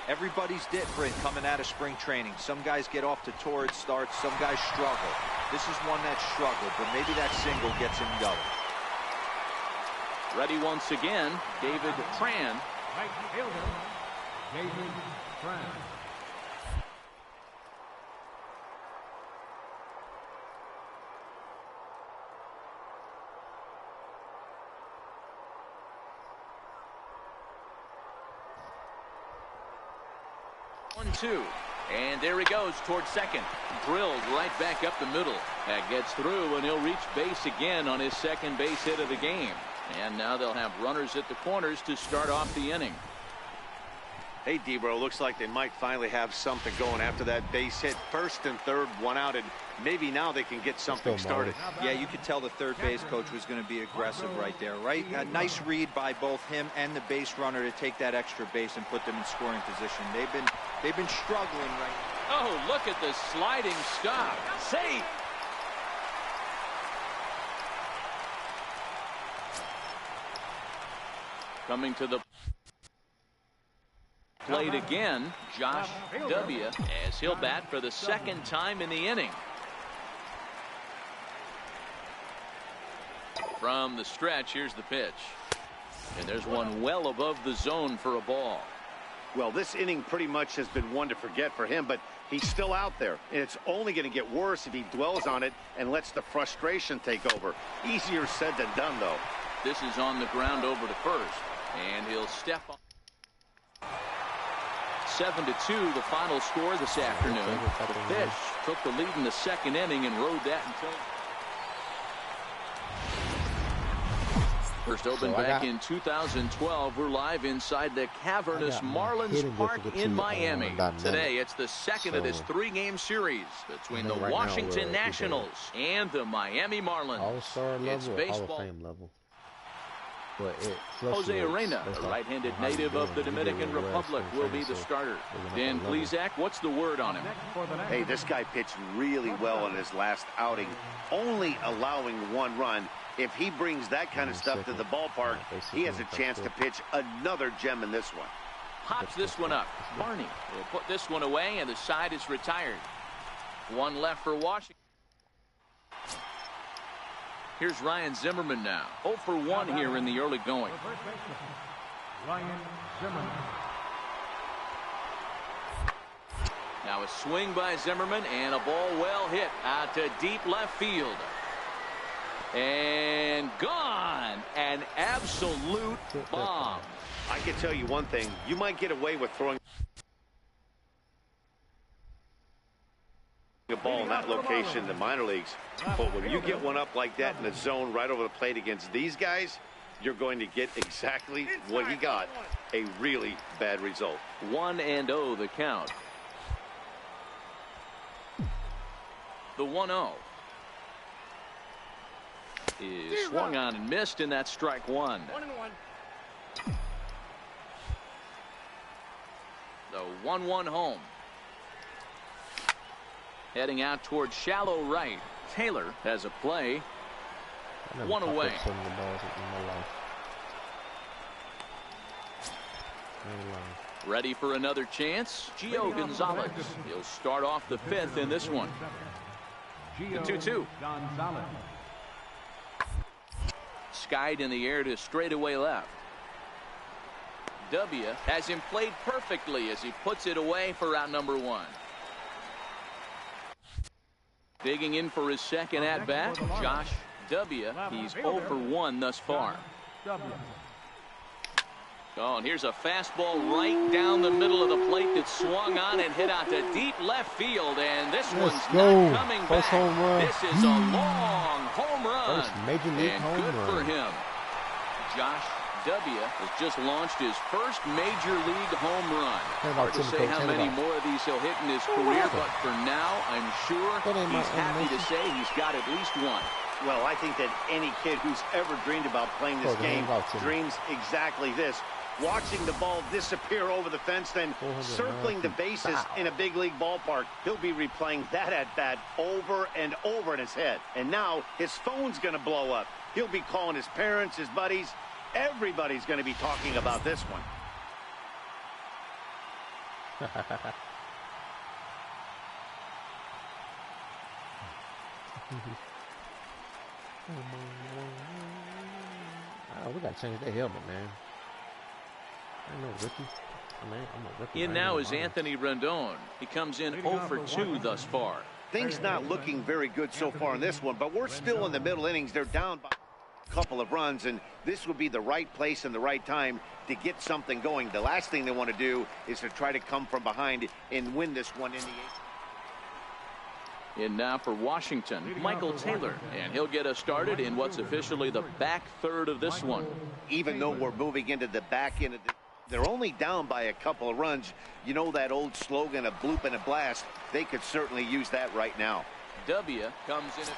F: Everybody's different coming out of spring training. Some guys get off to torrid starts. Some guys struggle. This is one that struggled, but maybe that single gets him going.
C: Ready once again, David Tran.
E: Right fielder, David Tran.
C: One-two, and there he goes towards second. Drilled right back up the middle. That gets through, and he'll reach base again on his second base hit of the game. And now they'll have runners at the corners to start off the inning.
D: Hey, Debro, looks like they might finally have something going after that base hit. First and third, one out, and maybe now they can get something started.
F: Yeah, you could tell the third base coach was going to be aggressive right there, right? A nice read by both him and the base runner to take that extra base and put them in scoring position. They've been struggling right now.
C: Oh, look at the sliding stop. Safe. Coming to the plate again, Josh W. as he'll bat for the second time in the inning. From the stretch, here's the pitch. And there's one well above the zone for a ball.
D: Well, this inning pretty much has been one to forget for him, but he's still out there. And it's only going to get worse if he dwells on it and lets the frustration take over. Easier said than done, though.
C: This is on the ground over to first. And he'll step on. 7-2, the final score this afternoon. The pitch took the lead in the second inning and rode that until first opened back in 2012. We're live inside the cavernous Marlins Park in Miami. Today, it's the second of this three-game series between the Washington Nationals and the Miami Marlins.
A: All-star level,
C: it's baseball.
A: Hall of Fame level. But
C: Jose Arena, a right-handed native of the Dominican Republic, will be the starter. Dan Plesac, what's the word on him?
D: Hey, this guy pitched really well in his last outing, only allowing one run. If he brings that kind of stuff to the ballpark, he has a chance to pitch another gem in this one.
C: Pops this one up. Barney will put this one away, and the side is retired. One left for Washington. Here's Ryan Zimmerman now. 0 for 1 here in the early going.
E: Ryan Zimmerman.
C: Now a swing by Zimmerman and a ball well hit out to deep left field. And gone. An absolute bomb.
D: I can tell you one thing. You might get away with throwing a ball in that location in the minor leagues, but when you get one up like that in the zone right over the plate against these guys, you're going to get exactly what he got, a really bad result.
C: 1-0 the count. The 1-0 is swung on and missed, and that's strike one.
G: 1-1.
C: The 1-1 home. Heading out towards shallow right. Taylor has a play. One away. Ready for another chance. Gio Gonzalez. He'll start off the fifth in this one. The 2-2. Skied in the air to straightaway left. W has him played perfectly as he puts it away for out number one. Digging in for his second at-bat, Josh W. He's 0 for 1 thus far. Oh, and here's a fastball right down the middle of the plate that swung on and hit out to deep left field, and this one's not coming back.
A: Home run.
C: This is a long home run.
A: First major league
C: and
A: home
C: good
A: run.
C: for him. Josh W. has just launched his first major league home run. Hard to say how many more of these he'll hit in his career, but for now, I'm sure he's happy to say he's got at least one.
D: Well, I think that any kid who's ever dreamed about playing this game dreams exactly this. Watching the ball disappear over the fence, then circling the bases in a big league ballpark. He'll be replaying that at-bat over and over in his head. And now his phone's going to blow up. He'll be calling his parents, his buddies. Everybody's going to be talking about this one.
A: Oh, we gotta change that helmet, man. I know rookie. I mean, I'm a rookie.
C: In now is Anthony Rendon. He comes in 0 for 2 thus far.
D: Things not looking very good so far in this one, but we're still in the middle innings. They're down by a couple of runs, and this would be the right place and the right time to get something going. The last thing they want to do is to try to come from behind and win this one in the eighth.
C: In now for Washington, Michael Taylor, and he'll get us started in what's officially the back third of this one.
D: Even though we're moving into the back end of the, they're only down by a couple of runs. You know that old slogan, a bloop and a blast. They could certainly use that right now.
C: W comes in at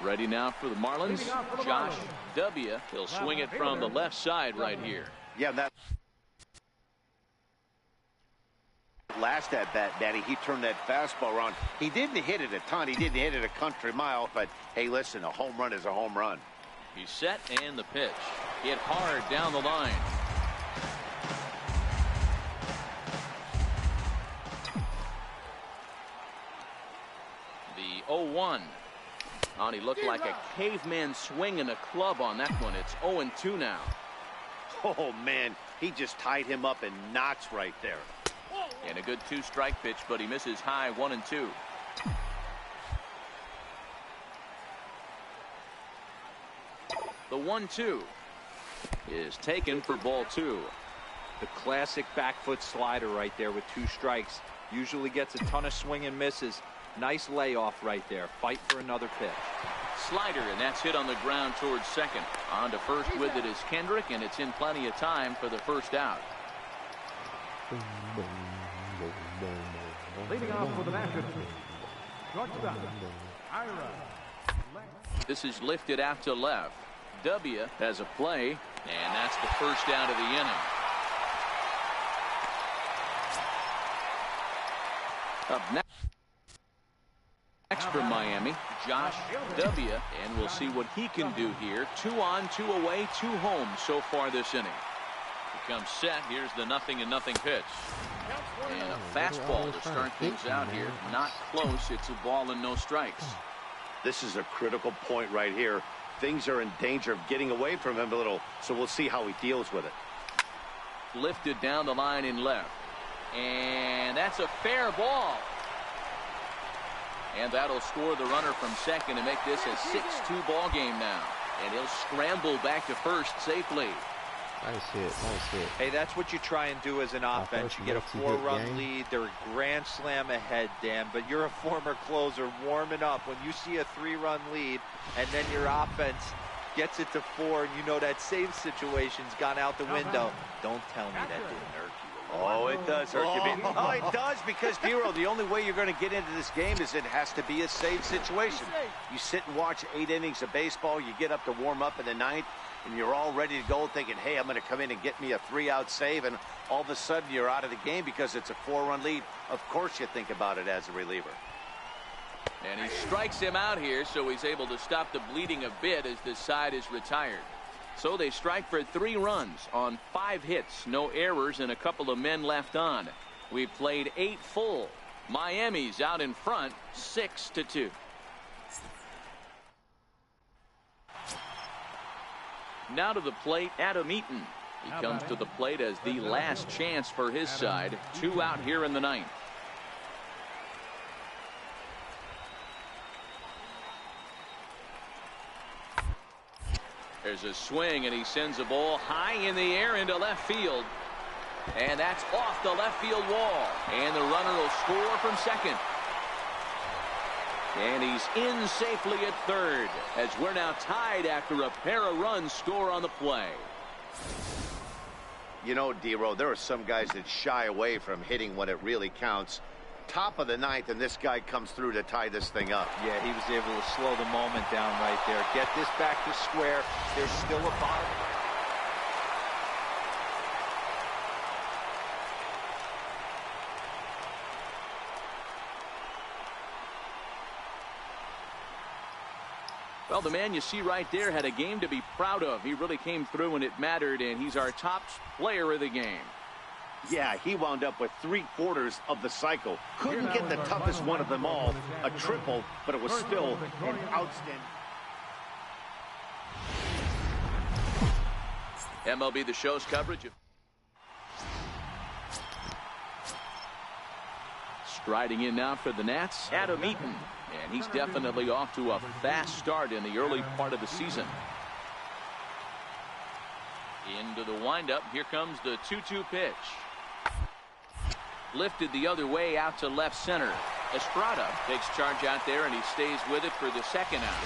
C: ready now for the Marlins. Josh W. He'll swing it from the left side right here.
D: Yeah, that last at bat, Daddy, he turned that fastball around. He didn't hit it a ton. He didn't hit it a country mile. But, hey, listen, a home run is a home run.
C: He's set and the pitch. Hit hard down the line. The 0-1. He looked like a caveman swinging a club on that one. It's 0-2 now.
D: Oh, man, he just tied him up in knots right there.
C: And a good 2-strike pitch, but he misses high 1-2. The 1-2 is taken for ball 2.
F: The classic back foot slider right there with 2 strikes. Usually gets a ton of swing and misses. Nice layoff right there. Fight for another pitch.
C: Slider, and that's hit on the ground towards second. On to first with it is Kendrick, and it's in plenty of time for the first out.
E: Leading off for the Nationals, shortstop, Ira.
C: This is lifted out to left. W has a play, and that's the first out of the inning. Up next from Miami, Josh W. And we'll see what he can do here. 2 on, 2 away, 2 home so far this inning. He comes set. Here's the 0-0 pitch. And a fastball to start things out here. Not close. It's a ball and no strikes.
D: This is a critical point right here. Things are in danger of getting away from him a little, so we'll see how he deals with it.
C: Lifted down the line in left. And that's a fair ball. And that'll score the runner from second to make this a 6-2 ball game now. And he'll scramble back to first safely.
A: Nice hit, nice hit.
F: Hey, that's what you try and do as an offense. You get a 4-run lead. They're a grand slam ahead, Dan, but you're a former closer warming up. When you see a 3-run lead and then your offense gets it to 4 and you know that save situation's gone out the window, don't tell me that didn't hurt you.
D: Oh, it does hurt you. Oh, it does, because, Bureau, the only way you're going to get into this game is it has to be a save situation. You sit and watch 8 innings of baseball, you get up to warm up in the 9th, and you're all ready to go thinking, hey, I'm going to come in and get me a 3-out save, and all of a sudden you're out of the game because it's a 4-run lead. Of course you think about it as a reliever.
C: And he strikes him out here, so he's able to stop the bleeding a bit as this side is retired. So they strike for 3 runs on 5 hits, no errors, and a couple of men left on. We've played 8 full. Miami's out in front, 6-2. Now to the plate, Adam Eaton. He comes to the plate as the last chance for his side. 2 out here in the 9th. There's a swing, and he sends a ball high in the air into left field. And that's off the left field wall. And the runner will score from second. And he's in safely at third, as we're now tied after a pair of runs score on the play.
D: You know, D-Row, there are some guys that shy away from hitting when it really counts. Top of the 9th, and this guy comes through to tie this thing up.
F: Yeah, he was able to slow the moment down right there. Get this back to square. There's still a bottom.
C: Well, the man you see right there had a game to be proud of. He really came through when it mattered, and he's our top player of the game.
D: Yeah, he wound up with 3/4 of the cycle. Couldn't get the toughest one of them all, a triple, but it was still an outstanding.
C: MLB The Show's coverage of striding in now for the Nats, Adam Eaton. And he's definitely off to a fast start in the early part of the season. Into the windup. Here comes the 2-2 pitch. Lifted the other way out to left center. Estrada takes charge out there, and he stays with it for the second out.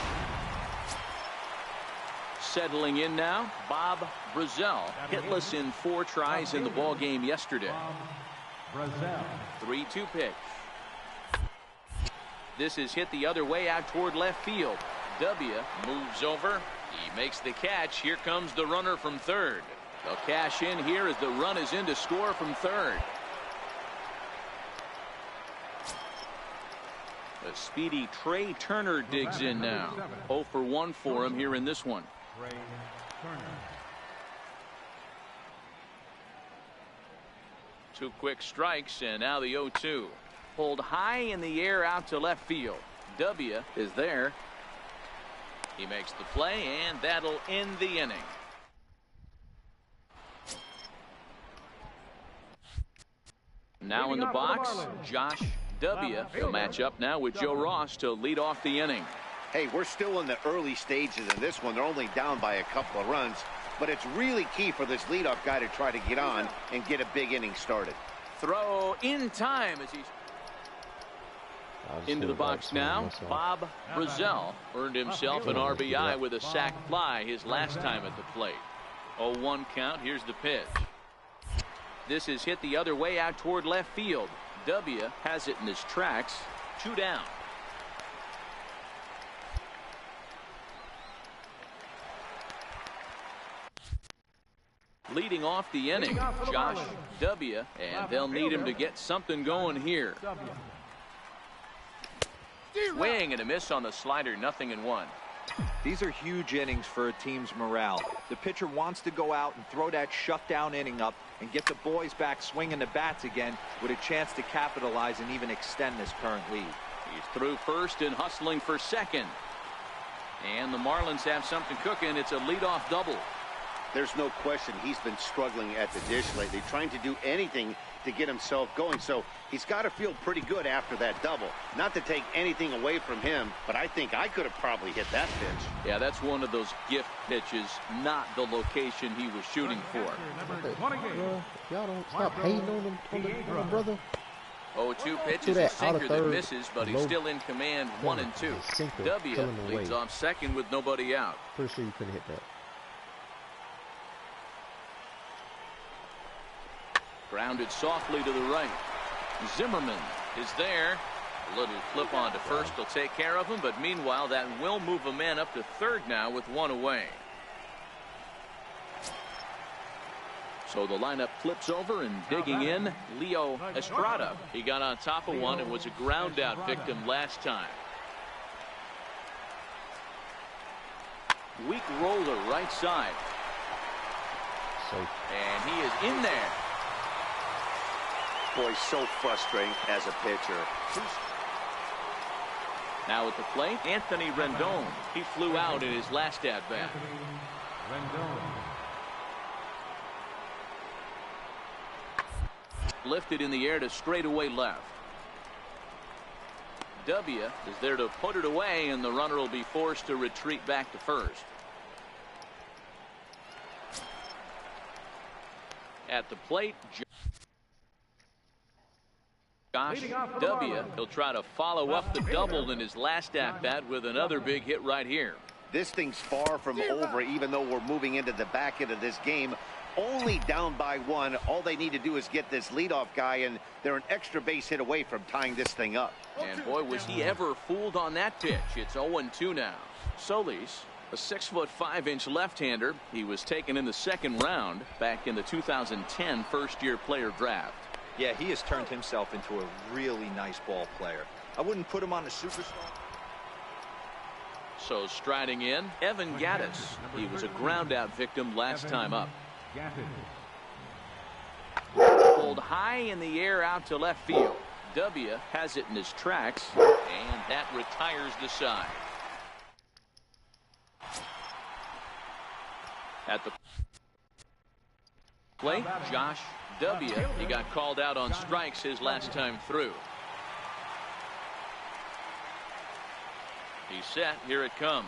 C: Settling in now, Bob Brazel, hitless in 4 tries in the ball game yesterday. 3-2 pitch. This is hit the other way out toward left field. W moves over. He makes the catch. Here comes the runner from third. They'll cash in here as the run is in to score from third. The speedy Trey Turner digs in now. 0 for 1 for him here in this one. 2 quick strikes, and now the 0-2. Pulled high in the air out to left field. W is there. He makes the play, and that'll end the inning. Now in the box, Josh W. He'll match up now with Joe Ross to lead off the inning.
D: Hey, we're still in the early stages in this one. They're only down by a couple of runs, but it's really key for this leadoff guy to try to get on and get a big inning started.
C: Throw in time as he's into the box now. Bob Brazel earned himself an RBI with a sac fly his last time at the plate. 0-1 count. Here's the pitch. This is hit the other way out toward left field. W has it in his tracks. 2 down. Leading off the inning, Josh W. And they'll need him to get something going here. Swing and a miss on the slider. 0-1.
F: These are huge innings for a team's morale. The pitcher wants to go out and throw that shutdown inning up and get the boys back swinging the bats again with a chance to capitalize and even extend this current lead.
C: He's through first and hustling for second. And the Marlins have something cooking. It's a leadoff double.
D: There's no question he's been struggling at the dish lately, trying to do anything to get himself going. So he's got to feel pretty good after that double. Not to take anything away from him, but I think I could have probably hit that pitch.
C: Yeah, that's one of those gift pitches, not the location he was shooting for.
A: Y'all don't stop hating on the brother.
C: 0-2 pitch is a sinker that misses, but he's still in command. 1-2. W leads off second with nobody out.
A: Pretty sure you couldn't hit that.
C: Grounded softly to the right. Zimmerman is there. A little flip on to first will take care of him, but meanwhile that will move a man up to third now with 1 away. So the lineup flips over, and digging in, Leo Estrada. He got on top of one and was a ground out victim last time. Weak roller right side. And he is in there.
D: Boy, so frustrating as a pitcher.
C: Now at the plate, Anthony Rendon. He flew out in his last at-bat. Lifted in the air to straightaway left. W is there to put it away, and the runner will be forced to retreat back to first. At the plate, Josh W. He'll try to follow up the double in his last at-bat with another big hit right here.
D: This thing's far from over, even though we're moving into the back end of this game. Only down by 1. All they need to do is get this leadoff guy, and they're an extra base hit away from tying this thing up.
C: And boy, was he ever fooled on that pitch. It's 0-2 now. Solis, a 6'5" left-hander. He was taken in the second round back in the 2010 first-year player draft.
F: Yeah, he has turned himself into a really nice ball player. I wouldn't put him on the superstar.
C: So striding in, Evan Gattis. He was a ground out victim last time up. pulled high in the air out to left field. W has it in his tracks, and that retires the side. At the plate, Josh W. He got called out on strikes his last time through. He's set. Here it comes.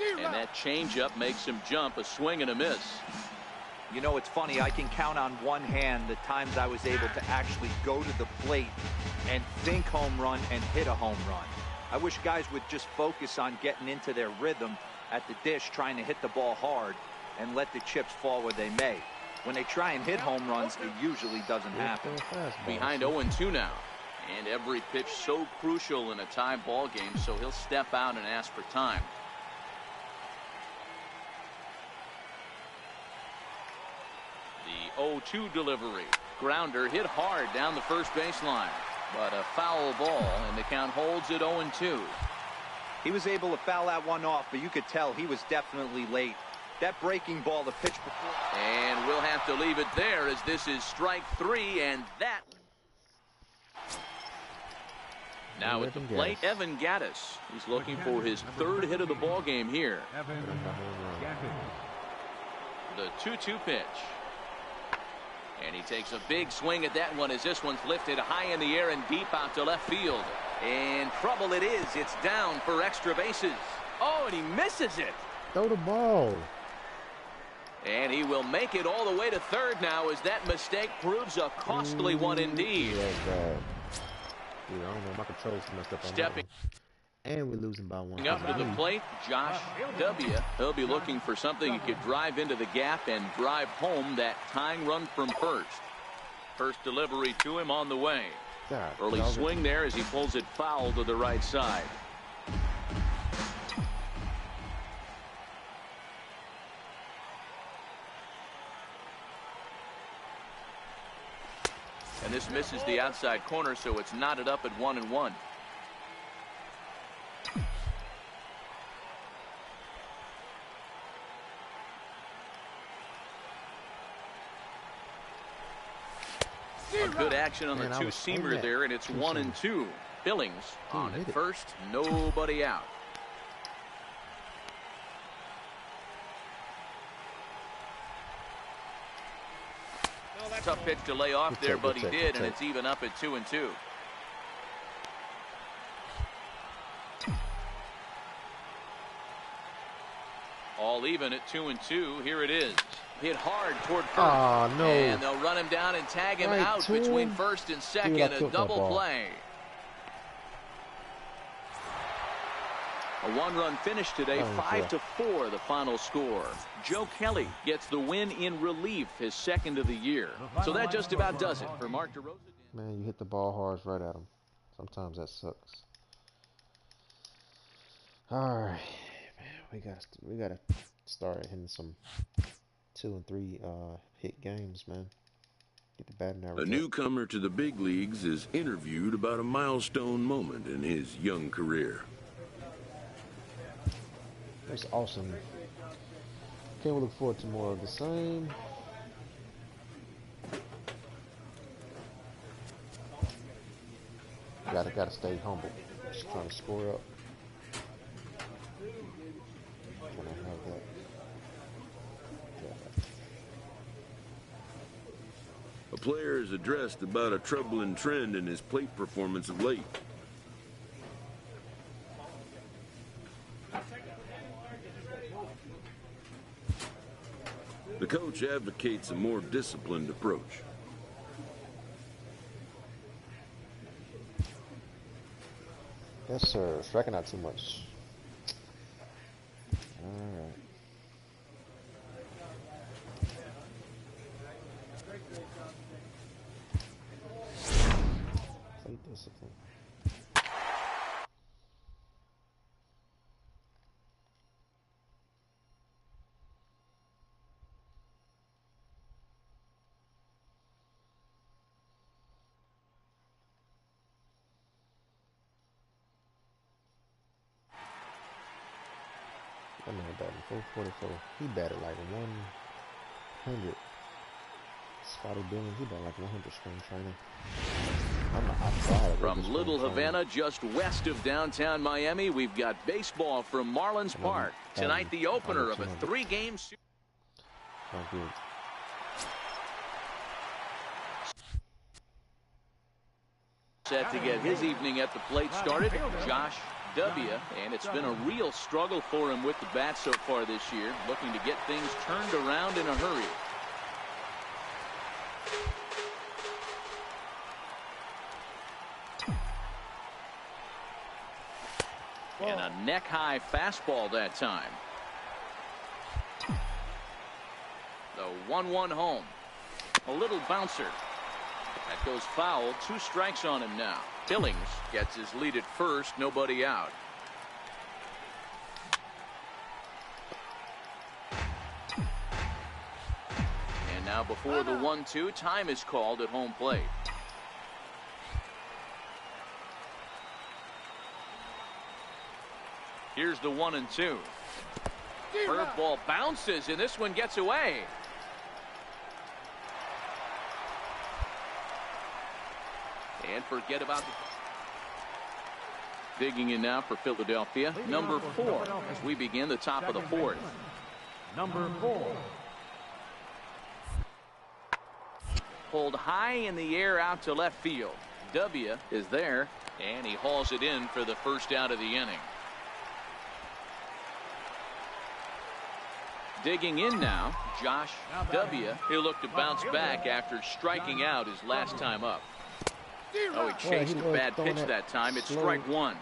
C: And that changeup makes him jump. A swing and a miss.
F: You know, it's funny. I can count on one hand the times I was able to actually go to the plate and think home run and hit a home run. I wish guys would just focus on getting into their rhythm at the dish, trying to hit the ball hard and let the chips fall where they may. When they try and hit home runs, it usually doesn't happen.
C: Behind 0-2 now. And every pitch so crucial in a tie ball game, so he'll step out and ask for time. The 0-2 delivery. Grounder hit hard down the first baseline. But a foul ball, and the count holds at 0-2.
F: He was able to foul that one off, but you could tell he was definitely late. That breaking ball, the pitch before.
C: And we'll have to leave it there, as this is strike 3, and that. Now at the plate, Evan Gattis. He's looking for his third hit of the ball game here. The 2-2 pitch. And he takes a big swing at that one as this one's lifted high in the air and deep out to left field. And trouble it is. It's down for extra bases. Oh, and he misses it.
A: Throw the ball.
C: And he will make it all the way to third now, as that mistake proves a costly one indeed.
A: Dude, I don't know. My controls messed up on
C: Stepping.
A: And we're losing by one.
C: Up to the plate, Josh W. He'll be looking for something he could drive into the gap and drive home that tying run from first. First delivery to him on the way.
A: God,
C: early swing there as he pulls it foul to the right side. And this misses the outside corner, so it's knotted up at 1-1. Good action on the two-seamer there, and it's 1-2. Billings on at first, nobody out. Tough pitch to lay off there, but he did, and it's even up at 2-2. All even at 2-2. Here it is. Hit hard toward first.
A: Oh, no.
C: And they'll run him down and tag him out between first and second. Dude, a double play. A one-run finish today, 5-4 the final score. Joe Kelly gets the win in relief, his second of the year. So that just about does it for Mark DeRosa.
A: Man, you hit the ball hard right at him. Sometimes that sucks. All right, man, we gotta start hitting some 2 and 3 hit games, man. Get the batting average.
B: A newcomer to the big leagues is interviewed about a milestone moment in his young career.
A: That's awesome. Okay, we look forward to more of the same. Gotta stay humble. Just trying to score up. Can I have that?
B: A player is addressed about a troubling trend in his plate performance of late. The coach advocates a more disciplined approach.
A: Yes, sir. Striking out too much. All right. Plate discipline. That man batting 444. He batted like 100 Spotty Billing, he about like 100 spring training. I'm outside
C: from Little Havana, just west of downtown Miami, we've got baseball from Marlins Park. Tonight, the opener of a 3-game series. Set to get his evening at the plate started, Josh W. And it's been a real struggle for him with the bat so far this year, looking to get things turned around in a hurry. And a neck-high fastball that time. The 1-1 home. A little bouncer. That goes foul. 2 strikes on him now. Billings gets his lead at first. Nobody out. And now before the 1-2, time is called at home plate. Here's the 1-2. Curveball bounces, and this one gets away. And forget about the... Digging in now for Philadelphia, number 4, as we begin the top of the 4th.
E: Number 4.
C: Pulled high in the air out to left field. W is there, and he hauls it in for the first out of the inning. Digging in now, Josh W. He'll look to bounce back after striking out his last time up. Oh, he chased a bad pitch that time. It's strike 1.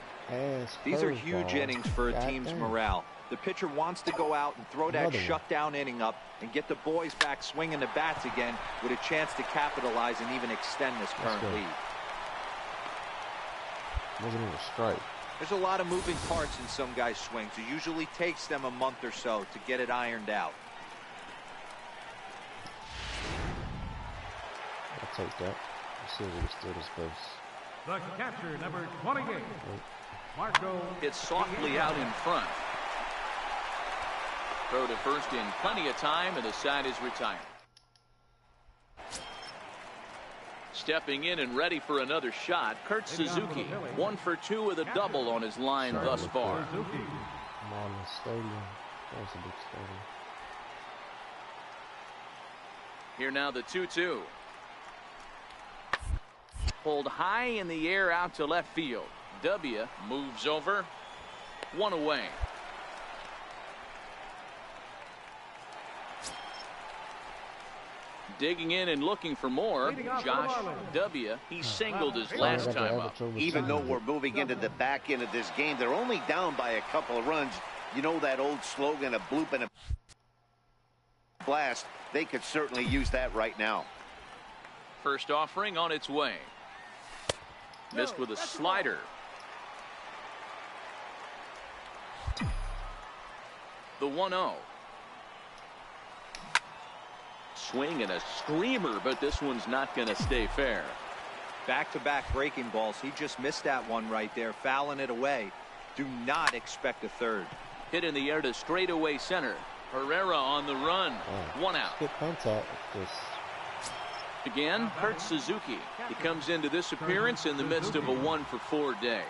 F: These are huge innings for a team's morale. The pitcher wants to go out and throw that shutdown inning up and get the boys back swinging the bats again with a chance to capitalize and even extend this current lead.
A: Wasn't even a strike.
F: There's a lot of moving parts in some guys' swings. It usually takes them a month or so to get it ironed out.
A: I'll take that. Let's see if we can steal this base.
E: The catcher, number 28. Marco.
C: It's softly out in front. Throw to first in plenty of time, and the side is retired. Stepping in and ready for another shot, Kurt Suzuki. 1 for 2 with a double on his line thus far.
A: Marlins Stadium. That's a big stadium.
C: Here now the 2-2. Pulled high in the air out to left field. W moves over. 1 away. Digging in and looking for more, Josh W. He singled his last time up.
D: Even though we're moving into the back end of this game, they're only down by a couple of runs. You know that old slogan, a bloop and a blast. They could certainly use that right now.
C: First offering on its way. Missed with a slider. The 1-0. Swing and a screamer, but this one's not going to stay fair.
F: Back-to-back breaking balls. He just missed that one right there, fouling it away. Do not expect a third.
C: Hit in the air to straightaway center. Herrera on the run. 1 out.
A: Good contact.
C: Again, Kurt Suzuki. He comes into this appearance in the midst of a 1 for 4 day.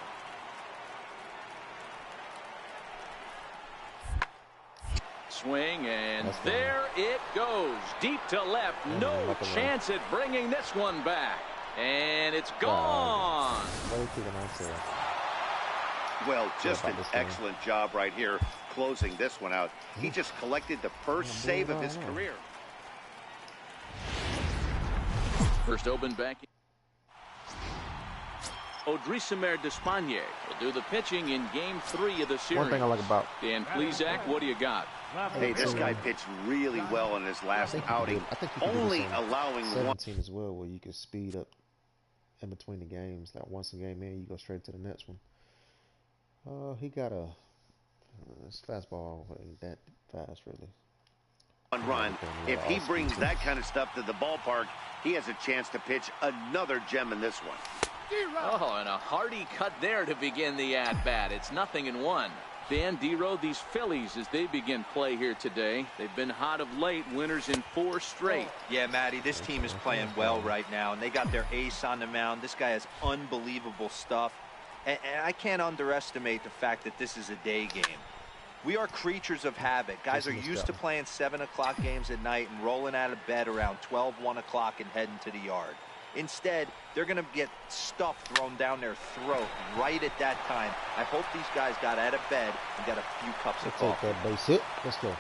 C: Swing, and there it goes. Deep to left. No chance at bringing this one back. And it's gone.
D: Well, just an excellent job right here closing this one out. He just collected the first save of his career.
C: First open back. Odrisamer Despaigne will do the pitching in Game 3 of the series.
A: One thing I like about
C: Dan Plesac, what do you got?
D: Hey, this guy pitched really well in his last outing.
A: I think you
D: only allowing
A: 17 as well, where you can speed up in between the games. Like once a game in, you go straight to the next one. He got a his fastball ain't that fast, really.
D: One run. If he brings that kind of stuff to the ballpark, he has a chance to pitch another gem in this one.
C: Oh, and a hearty cut there to begin the at-bat. It's 0-1. Dan Dero, these Phillies, as they begin play here today, they've been hot of late, winners in 4 straight.
F: Yeah, Matty, this team is playing well right now, and they got their ace on the mound. This guy has unbelievable stuff, and I can't underestimate the fact that this is a day game. We are creatures of habit. Guys are used to playing 7 o'clock games at night and rolling out of bed around 12, 1 o'clock and heading to the yard. Instead, they're going to get stuff thrown down their throat right at that time. I hope these guys got out of bed and got a few cups of coffee.
A: Take that base hit. Let's go.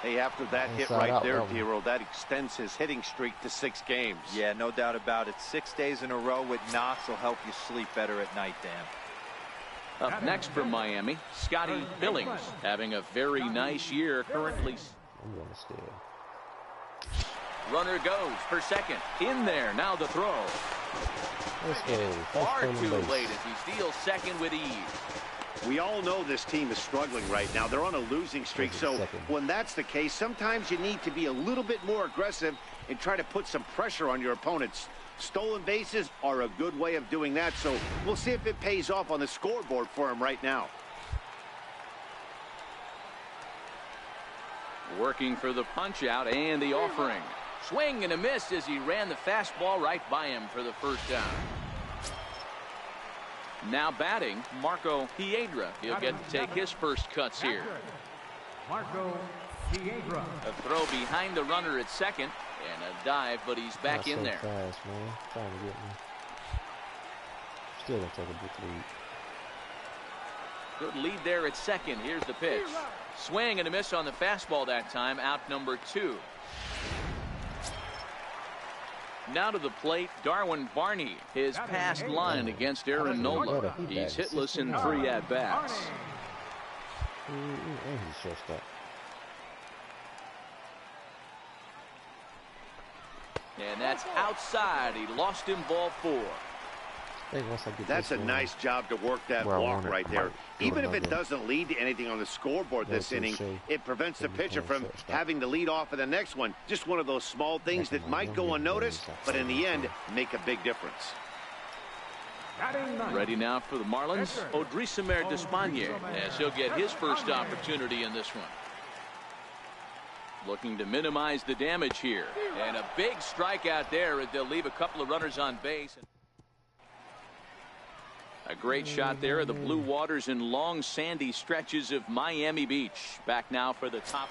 D: Hey, after that hit right there, Dero, that extends his hitting streak to 6 games.
F: Yeah, no doubt about it. 6 days in a row with knocks will help you sleep better at night, Dan.
C: Up next from Miami, Scotty Billings, having a very nice year currently.
A: I'm going to steal.
C: Runner goes for second. In there. Now the throw.
A: Let's go.
C: Far too late as he steals second with ease.
D: We all know this team is struggling right now. They're on a losing streak. So when that's the case, sometimes you need to be a little bit more aggressive and try to put some pressure on your opponents. Stolen bases are a good way of doing that. So we'll see if it pays off on the scoreboard for him right now.
C: Working for the punch out and the offering. Swing and a miss as he ran the fastball right by him for the first down. Now batting, Marco Piedra. He'll get to take his first cuts here.
E: Marco Piedra.
C: A throw behind the runner at second and a dive, but he's back in there.
A: Fast, man. Trying to get me. Still gonna take a big lead.
C: Good lead there at second. Here's the pitch. Swing and a miss on the fastball that time. Out number 2. Now to the plate, Darwin Barney. His past line against Aaron Nola. He's hitless in 3 at-bats.
A: And he's shortstop.
C: And that's outside. He lost him, ball 4.
D: That's a nice job to work that walk right there. Even if it doesn't lead to anything on the scoreboard this inning, it prevents the pitcher from having to lead off in the next one. Just one of those small things that might go unnoticed, but in the end, make a big difference.
C: Ready now for the Marlins, Odrisamer Despaigne, as he'll get his first opportunity in this one. Looking to minimize the damage here. And a big strikeout there as they'll leave a couple of runners on base. A great shot there of the blue waters and long sandy stretches of Miami Beach. Back now for the top.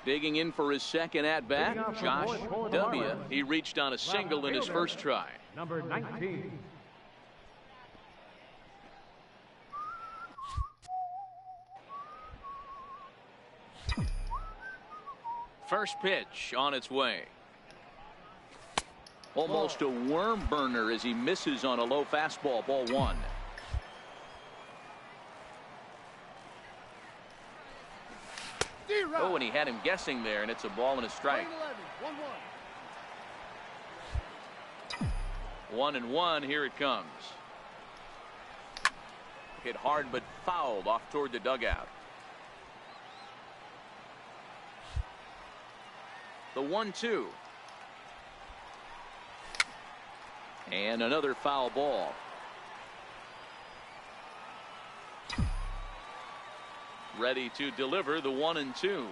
C: Digging in for his second at-bat, Josh W. He reached on a single in his first try.
E: Number 19.
C: First pitch on its way. Almost a worm burner as he misses on a low fastball. Ball 1. Oh, and he had him guessing there, and it's a ball and a strike. 1-1. Here it comes. Hit hard but fouled off toward the dugout. The 1-2. And another foul ball. Ready to deliver the 1-2.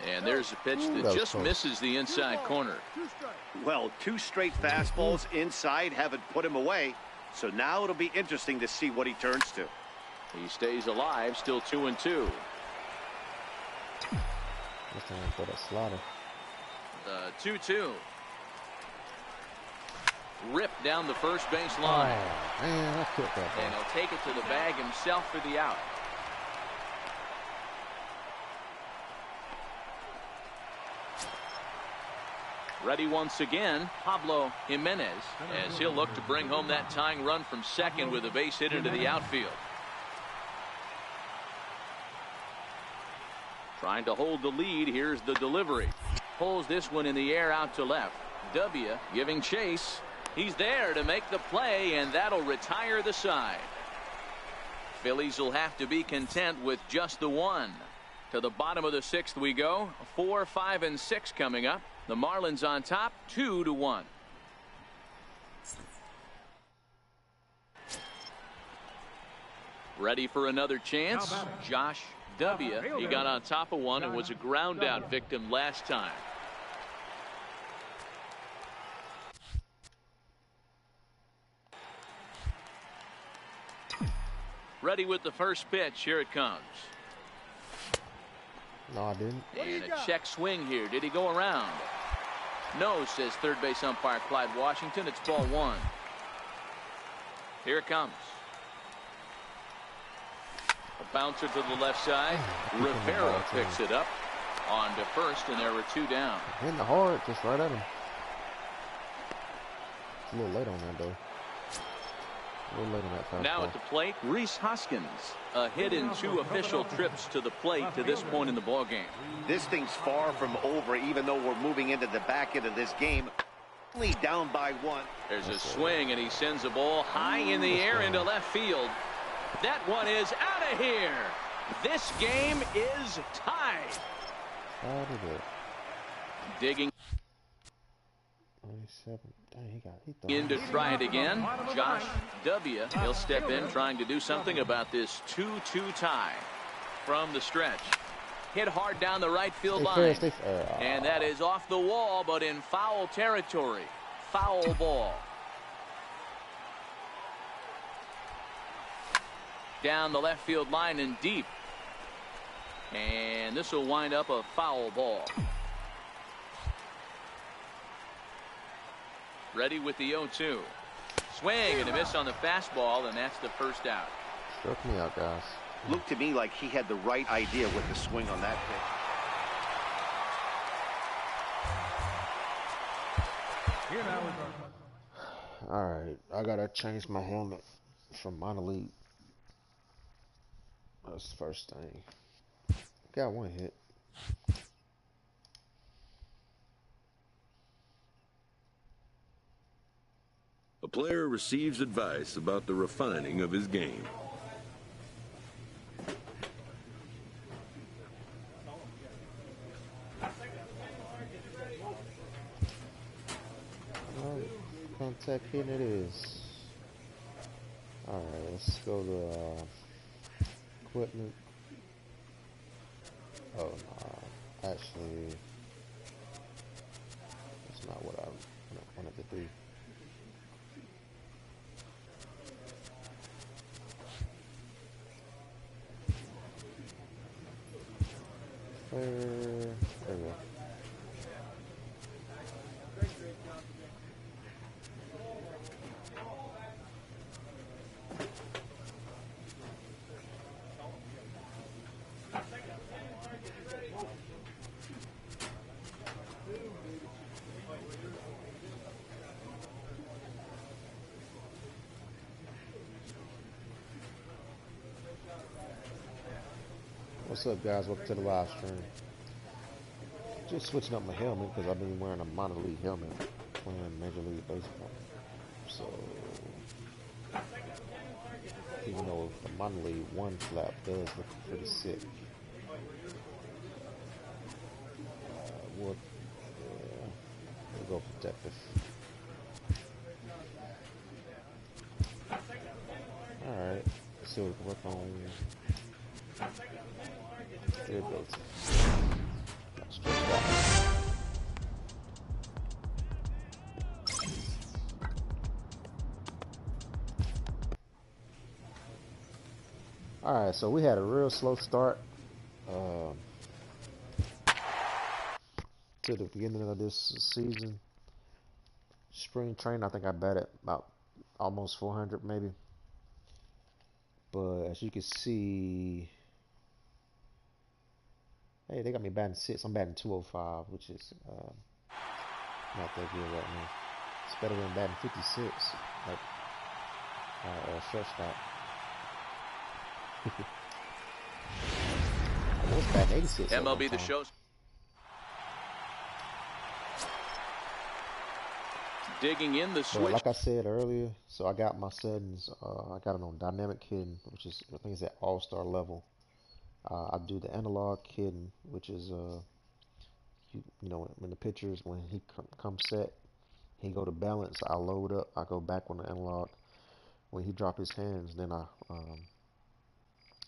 C: And there's a pitch that just misses the inside corner.
D: Well, 2 straight fastballs inside haven't put him away. So now it'll be interesting to see what he turns to.
C: He stays alive, still 2-2.
A: This time for the slaughter.
C: The 2-2. Ripped down the first base line.
A: Oh, man, I killed that ball.
C: And he'll take it to the bag himself for the out. Ready once again, Pablo Jimenez, as he'll look to bring home that tying run from second with a base hit into the outfield. Trying to hold the lead. Here's the delivery. Pulls this one in the air out to left. W giving chase. He's there to make the play, and that'll retire the side. Phillies will have to be content with just the 1. To the bottom of the 6th we go. 4, 5, and 6 coming up. The Marlins on top, 2-1. Ready for another chance. Josh W. He got on top of one and was a ground out victim last time. Ready with the first pitch. Here it comes.
A: No, I didn't.
C: And a check swing here. Did he go around? No, says third base umpire Clyde Washington. It's ball one. Here it comes. A bouncer to the left side. Rivera picks it up on to first, and there were two down.
A: In the heart, just right at him. It's a little late on that, though. A little late on that fastball.
C: Now at the plate, Rhys Hoskins. A hit in 2 official trips to the plate to this point in the ballgame.
D: This thing's far from over, even though we're moving into the back end of this game. Only down by 1.
C: There's a swing, and he sends a ball high in the air into left field. That one is out of here. This game is tied.
A: How did it?
C: Digging
A: 97. Dang,
C: in to try it again. Josh W. He'll step in trying to do something about this 2-2 tie from the stretch. Hit hard down the right field line. And that is off the wall, but in foul territory. Foul ball. Down the left field line and deep. And this will wind up a foul ball. Ready with the 0-2. Swing and a miss on the fastball, and that's the first out.
A: Struck me out, guys.
D: Looked to me like he had the right idea with the swing on that pitch.
E: Here now is
A: All right, I gotta change my helmet from minor league. That's the first thing. Got one hit.
B: A player receives advice about the refining of his game.
A: Contact hit it is. Alright, let's go to equipment. Oh, no. Actually, that's not what I wanted to do. There we go. What's up, guys? Welcome to the live stream. Just switching up my helmet because I've been wearing a minor league helmet playing Major League Baseball. So, even though the minor league one flap does look pretty sick, we'll go protective. All right, let's see what we can work on. There it goes. Alright, so we had a real slow start to the beginning of this season. Spring training, I think I batted about almost 400 maybe. But as you can see, hey, they got me batting 6. I'm batting 205, which is not that good right now. It's better than batting 56, like shortstop. I was batting 86.
C: MLB The Show's digging in the switch.
A: But like I said earlier, so I got my settings. I got it on dynamic hitting, which is, I think it's at all-star level. I do the analog hitting, which is you know, when the pitchers, when he comes set, he go to balance. I load up. I go back on the analog. When he drop his hands, then I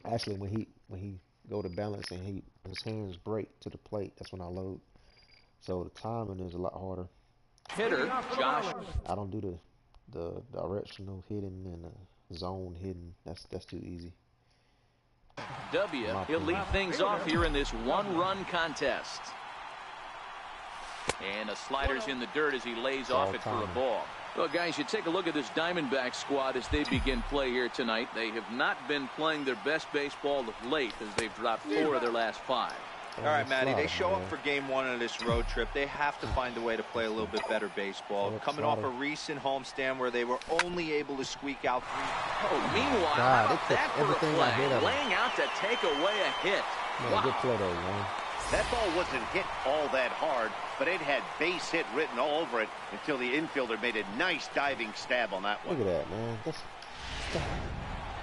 A: Actually, when he go to balance and his hands break to the plate, that's when I load. So the timing is a lot harder.
C: Hitter, Josh.
A: I don't do the directional hitting and the zone hitting. That's too easy.
C: W, he'll lead things off here in this one-run contest. And a slider's in the dirt as he lays off it for a ball. Well, guys, you take a look at this Diamondback squad as they begin play here tonight. They have not been playing their best baseball of late as they've dropped 4 of their last 5.
F: All right, Matty, they show up for game 1 of this road trip. They have to find a way to play a little bit better baseball. Coming off a recent homestand where they were only able to squeak out 3.
C: Oh, meanwhile, how about that for a play? Laying out to take away a hit.
A: Man, good play there, man.
D: That ball wasn't hit all that hard, but it had base hit written all over it until the infielder made a nice diving stab on that one.
A: Look at that, man.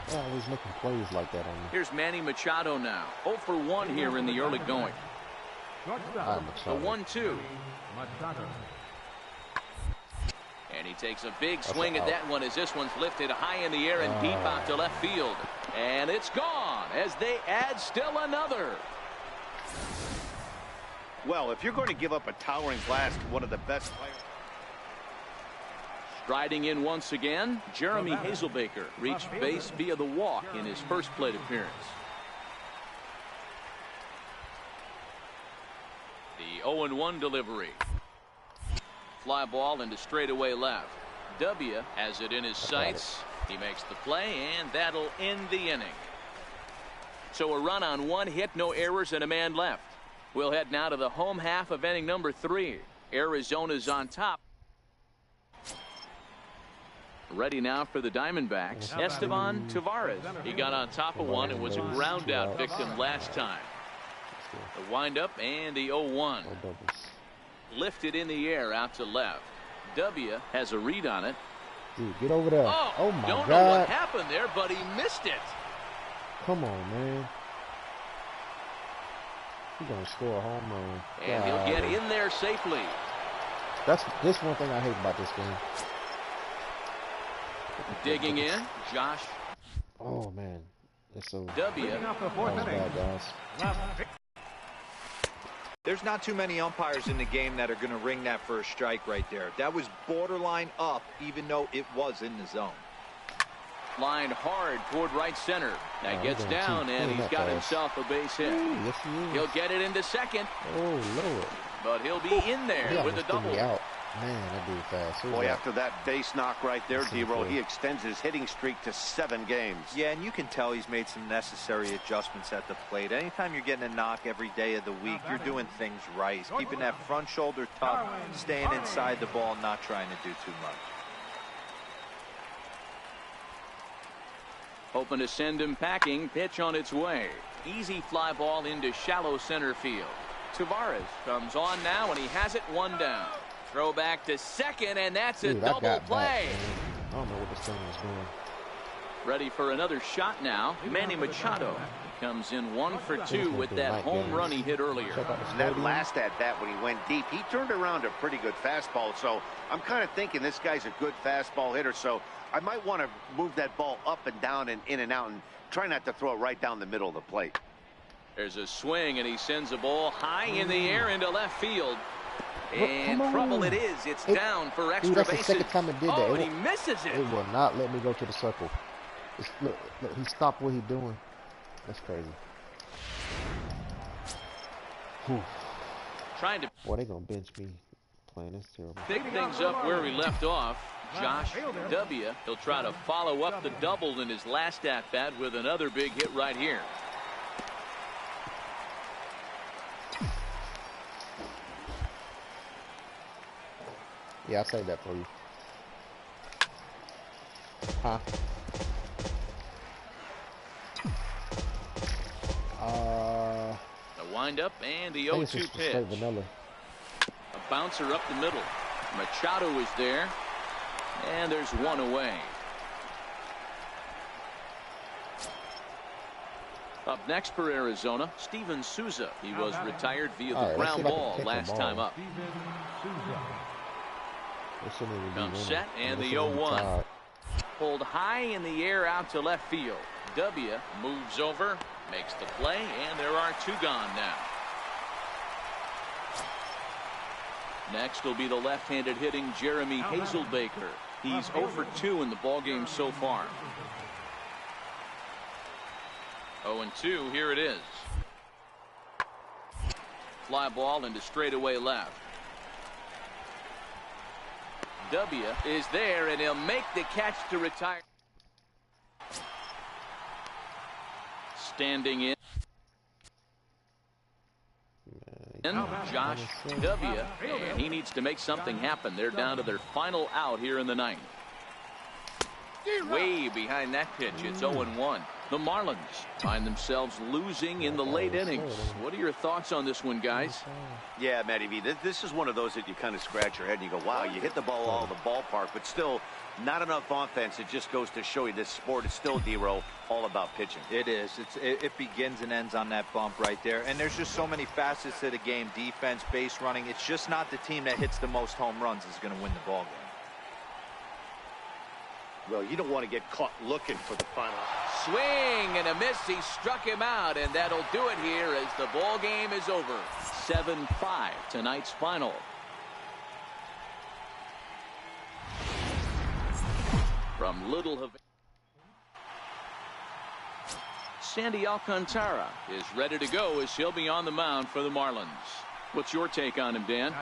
A: They're always making plays like that on me.
C: Here's Manny Machado now. 0 for 1 here in the early going. The 1-2. And he takes a big swing at that one as this one's lifted high in the air and deep out to left field. And it's gone as they add still another.
D: Well, if you're going to give up a towering blast to one of the best players.
C: Striding in once again, Jeremy Hazelbaker reached base via the walk in his first plate appearance. The 0-1 delivery. Fly ball into straightaway left. W has it in his sights. He makes the play, and that'll end the inning. So a run on 1 hit, no errors, and a man left. We'll head now to the home half of inning number 3. Arizona's on top. Ready now for the Diamondbacks, Esteban Tavares. He got on top of one and was a ground out victim last time. The windup and the 0-1. Lifted in the air out to left. W has a read on it.
A: Dude, get over there. Oh my God.
C: Don't know what happened there, but he missed it.
A: Come on, man. He's going to score a home run.
C: And he'll get in there safely.
A: That's one thing I hate about this game.
C: Digging in, Josh.
A: Oh, man. It's so
C: W.
A: bad, guys.
F: There's not too many umpires in the game that are going to ring that first strike right there. That was borderline up, even though it was in the zone.
C: Lined hard toward right center. That gets down, and he's got himself a base hit.
A: Yes,
C: He'll get it into second.
A: Oh, Lord.
C: But he'll be in there with a double.
A: Out. Man, that dude fast.
D: Boy, after that base knock right there, D-Roll, he extends his hitting streak to 7 games.
F: Yeah, and you can tell he's made some necessary adjustments at the plate. Anytime you're getting a knock every day of the week, you're doing things right. He's keeping that front shoulder tucked, staying inside the ball, not trying to do too much.
C: Hoping to send him packing. Pitch on its way. Easy fly ball into shallow center field. Tavares comes on now, and he has it 1 down. Throw back to second, and that's a double play.
A: I don't know what this thing is doing.
C: Ready for another shot now. Manny Machado comes in 1 for 2 with that home run he hit earlier.
D: That last at bat when he went deep, he turned around a pretty good fastball. So I'm kind of thinking this guy's a good fastball hitter. So I might want to move that ball up and down and in and out and try not to throw it right down the middle of the plate.
C: There's a swing, and he sends a ball high in the air into left field. And trouble it is. It's down for extra bases.
A: That's the second time it did that.
C: Oh, and he misses it.
A: It will not let me go to the circle. Look, he stopped what he's doing. That's crazy. Whew.
C: Trying to.
A: Boy, they gonna bench me playing this terrible.
C: Pick things up where we left off. Josh W. He'll try to follow up the double in his last at bat with another big hit right here.
A: Yeah, I'll say that for you. Huh?
C: The windup and the 0-2 pitch.
A: Vanilla.
C: A bouncer up the middle. Machado is there. And there's 1 away. Up next for Arizona, Steven Souza. He was retired via the ground ball last time up. Comes set, and the 0-1. Pulled high in the air out to left field. W moves over, makes the play, and there are 2 gone now. Next will be the left-handed hitting Jeremy Hazelbaker. He's 0 for 2 in the ballgame so far. 0-2, here it is. Fly ball into straightaway left. W is there, and he'll make the catch to retire. Standing in. Josh W. And he needs to make something happen. They're down to their final out here in the 9th. Way behind that pitch. It's 0-1. The Marlins find themselves losing in the late innings. What are your thoughts on this one, guys?
D: Yeah, Matty V, this is one of those that you kind of scratch your head and you go, wow, you hit the ball all the ballpark, but still not enough offense. It just goes to show you this sport is still, D-Row, all about pitching.
F: It is. It begins and ends on that bump right there. And there's just so many facets to the game. Defense, base running. It's just not the team that hits the most home runs is going to win the ball game.
D: Well, you don't want to get caught looking for the final.
C: Swing and a miss. He struck him out, and that'll do it here as the ball game is over. 7-5, tonight's final. From Little Havana, Sandy Alcantara is ready to go as he'll be on the mound for the Marlins. What's your take on him, Dan?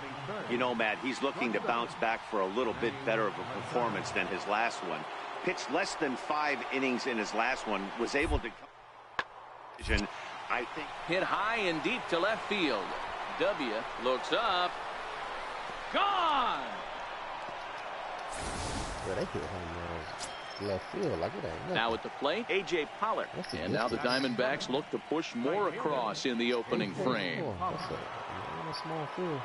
D: You know, Matt, he's looking to bounce back for a little bit better of a performance than his last one. Pitched less than 5 innings in his last one. Was able to come. I think.
C: Hit high and deep to left field. W looks up. Gone!
A: Yeah, they hit him left field like it ain't nothing.
C: Now at the plate, A.J. Pollard. And now the Diamondbacks look to push more across in the opening frame.
A: That's a small field.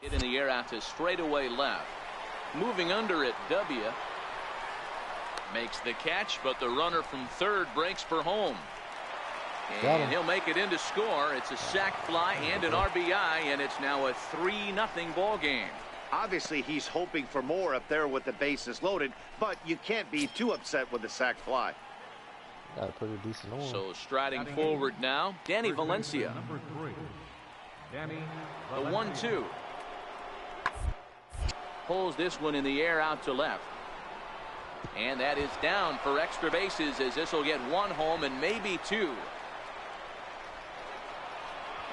C: Hit in the air out to straightaway left. Moving under it, W makes the catch, but the runner from third breaks for home. And he'll make it in to score. It's a sac fly and an RBI, and it's now a 3-0 ball game.
D: Obviously, he's hoping for more up there with the bases loaded, but you can't be too upset with the sac fly.
A: Got a pretty decent arm.
C: So striding forward now, Danny Valencia. The 1-2. Pulls this one in the air out to left. And that is down for extra bases as this will get 1 home and maybe 2.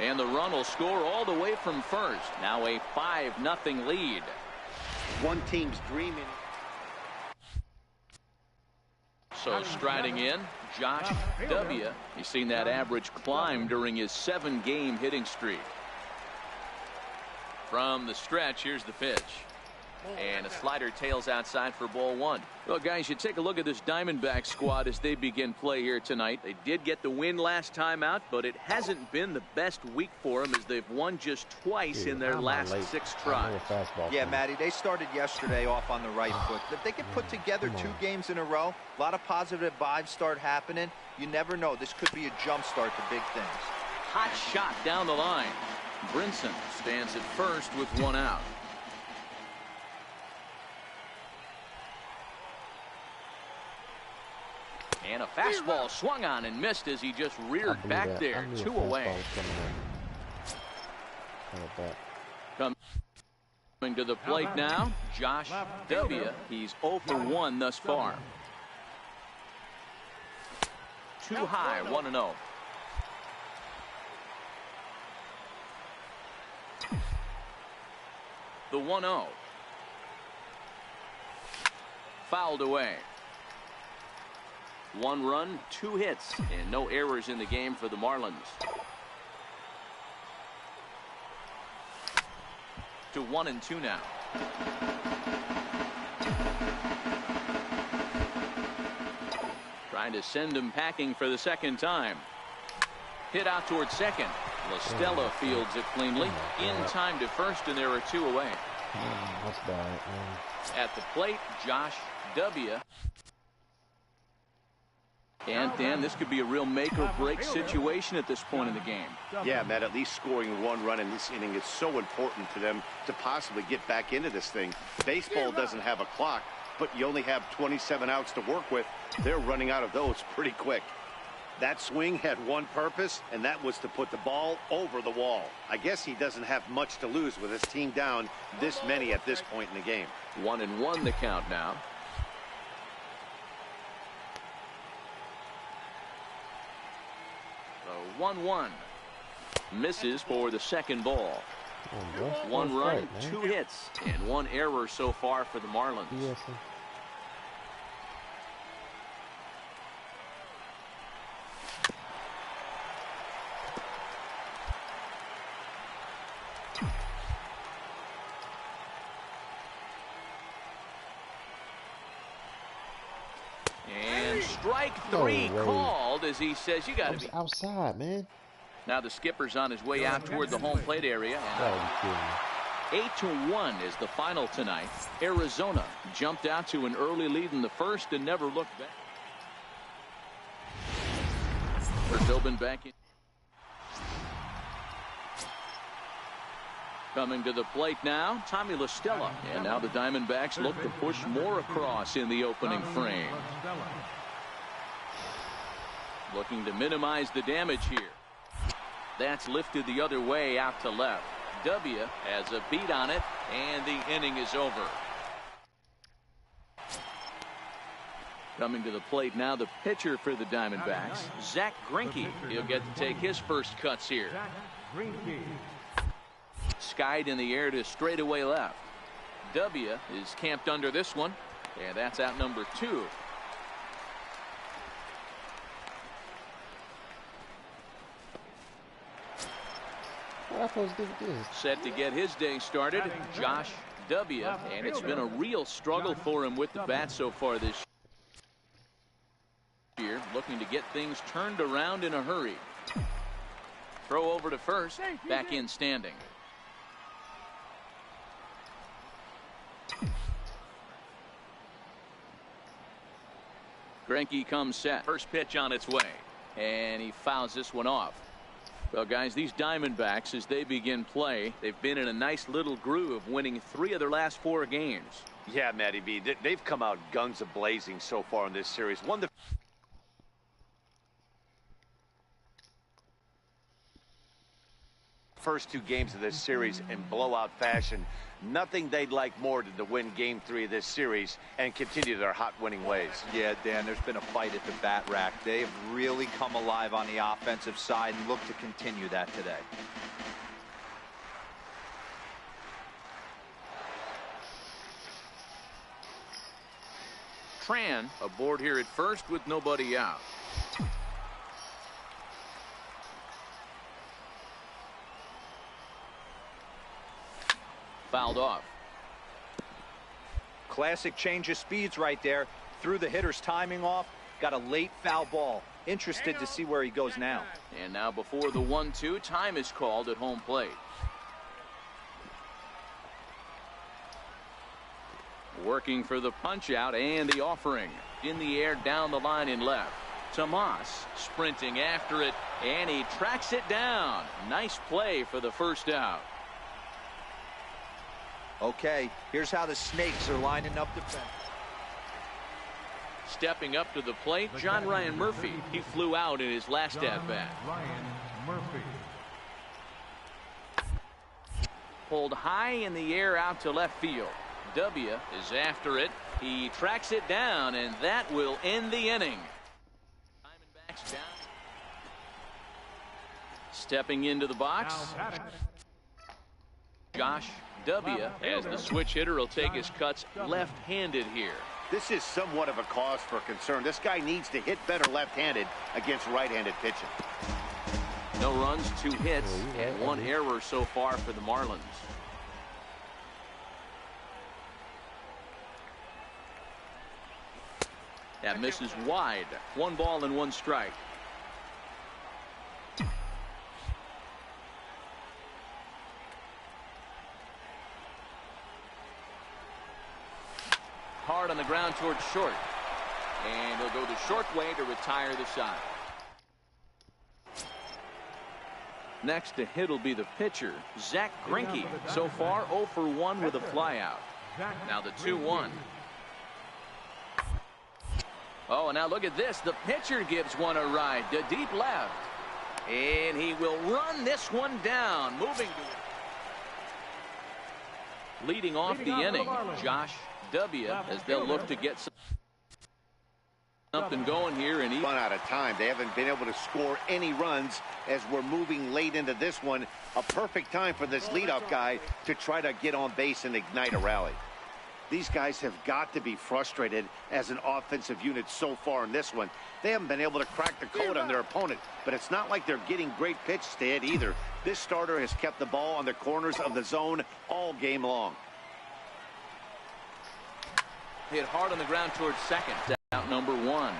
C: And the run will score all the way from first. Now a 5-0 lead.
D: One team's dreaming.
C: So striding in, Josh W. He's seen that average climb during his 7-game hitting streak. From the stretch, here's the pitch. And a slider tails outside for ball 1. Well, guys, you take a look at this Diamondback squad as they begin play here tonight. They did get the win last time out, but it hasn't been the best week for them as they've won just twice in their last 6 tries.
F: Yeah, Matty, they started yesterday off on the right foot. If they could put together 2 games in a row, a lot of positive vibes start happening. You never know. This could be a jump start to big things.
C: Hot shot down the line. Brinson stands at first with 1 out. And a fastball swung on and missed as he just reared back there. 2 away. Coming to the plate now, Josh W. He's 0 for 1 thus far. Too high, 1-0. The 1-0. Fouled away. 1 run, 2 hits, and no errors in the game for the Marlins. To 1-2 now. Trying to send him packing for the 2nd time. Hit out towards second. LaStella fields it cleanly. In time to first, and there are 2 away.
A: That's bad.
C: At the plate, Josh W. And Dan, this could be a real make or break situation at this point in the game.
D: Yeah, Matt, at least scoring 1 run in this inning is so important to them to possibly get back into this thing. Baseball doesn't have a clock. but you only have 27 outs to work with. They're running out of those pretty quick. That swing had one purpose, and that was to put the ball over the wall. I guess he doesn't have much to lose with his team down this many at this point in the game.
C: 1-1 the count now. The 1-1 misses for the second ball. One run, 2 hits, and 1 error so far for the Marlins.
A: Yes,
C: and strike 3 called as he says you got to be
A: outside, man.
C: Now the skipper's on his way out toward the home plate area. 8-1 is the final tonight. Arizona jumped out to an early lead in the first and never looked back. Tobin back in. Coming to the plate now, Tommy La Stella. And now the Diamondbacks look to push more across in the opening frame. Looking to minimize the damage here. That's lifted the other way out to left. W has a beat on it, and the inning is over. Coming to the plate now, the pitcher for the Diamondbacks, Zack Greinke. He'll get to take his first cuts here. Skied in the air to straightaway left. W is camped under this one, and that's out number 2. Set to get his day started, Josh W. And it's been a real struggle for him with the bat so far this year. Looking to get things turned around in a hurry. Throw over to first, back in standing. Greinke comes set. First pitch on its way. And he fouls this one off. Well, guys, these Diamondbacks, as they begin play, they've been in a nice little groove, winning 3 of their last 4 games.
D: Yeah, Matty B, they've come out guns a-blazing so far in this series. Won the first 2 games of this series in blowout fashion. Nothing they'd like more than to win Game 3 of this series and continue their hot winning ways.
F: Yeah, Dan, there's been a fight at the bat rack. They've really come alive on the offensive side and look to continue that today.
C: Tran aboard here at first with nobody out. Fouled off.
F: Classic change of speeds right there. Threw the hitter's timing off. Got a late foul ball. Interested to see where he goes now.
C: And now before the 1-2, time is called at home plate. Working for the punch out and the offering. In the air down the line in left. Tomas sprinting after it, and he tracks it down. Nice play for the first out.
F: Okay, here's how the Snakes are lining up defense.
C: Stepping up to the plate, John Ryan Murphy. He flew out in his last at-bat. Pulled high in the air out to left field. W is after it. He tracks it down, and that will end the inning. Diamondbacks down. Stepping into the box. Josh W. as the switch hitter will take his cuts left-handed here.
D: This is somewhat of a cause for concern. This guy needs to hit better left-handed against right-handed pitching.
C: No runs, 2 hits, and 1 error so far for the Marlins. That misses wide. 1 ball and 1 strike. Hard on the ground towards short. And he'll go the short way to retire the side. Next to hit will be the pitcher, Zack Greinke. So far 0 for 1 with a flyout. Now the 2-1. Oh, now look at this. The pitcher gives one a ride to deep left. And he will run this one down. Moving to leading off the inning, Josh W. as they'll look to get something going here. And
D: run out of time. They haven't been able to score any runs as we're moving late into this one. A perfect time for this leadoff guy to try to get on base and ignite a rally. These guys have got to be frustrated as an offensive unit so far in this one. They haven't been able to crack the code on their opponent, but it's not like they're getting great pitches to hit either. This starter has kept the ball on the corners of the zone all game long.
C: Hit hard on the ground towards second. Out number 1.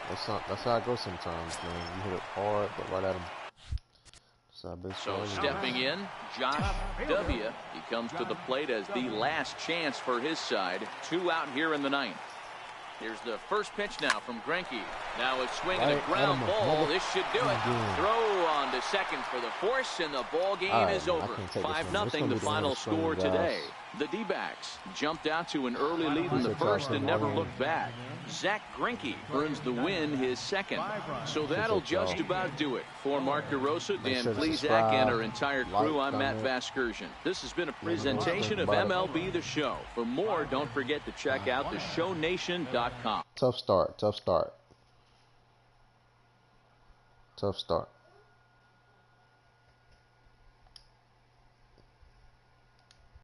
A: That's how it goes sometimes, man. You hit it hard, but right at him.
C: So stepping in, Josh W. He comes to the plate as the last chance for his side. 2 out here in the 9th. Here's the first pitch now from Greinke. Now a swing and a ground ball. This should do it. Throw on to second for the force, and the ball game is over. 5-0 the final score today. The D-backs jumped out to an early lead in the first and never looked back. Zach Greinke earns the win, his second. So that'll just about do it. For Mark DeRosa, Dan Plezak, and our entire crew, I'm Matt Vasgersian. This has been a presentation of MLB The Show. For more, don't forget to check out theshownation.com.
A: Tough start.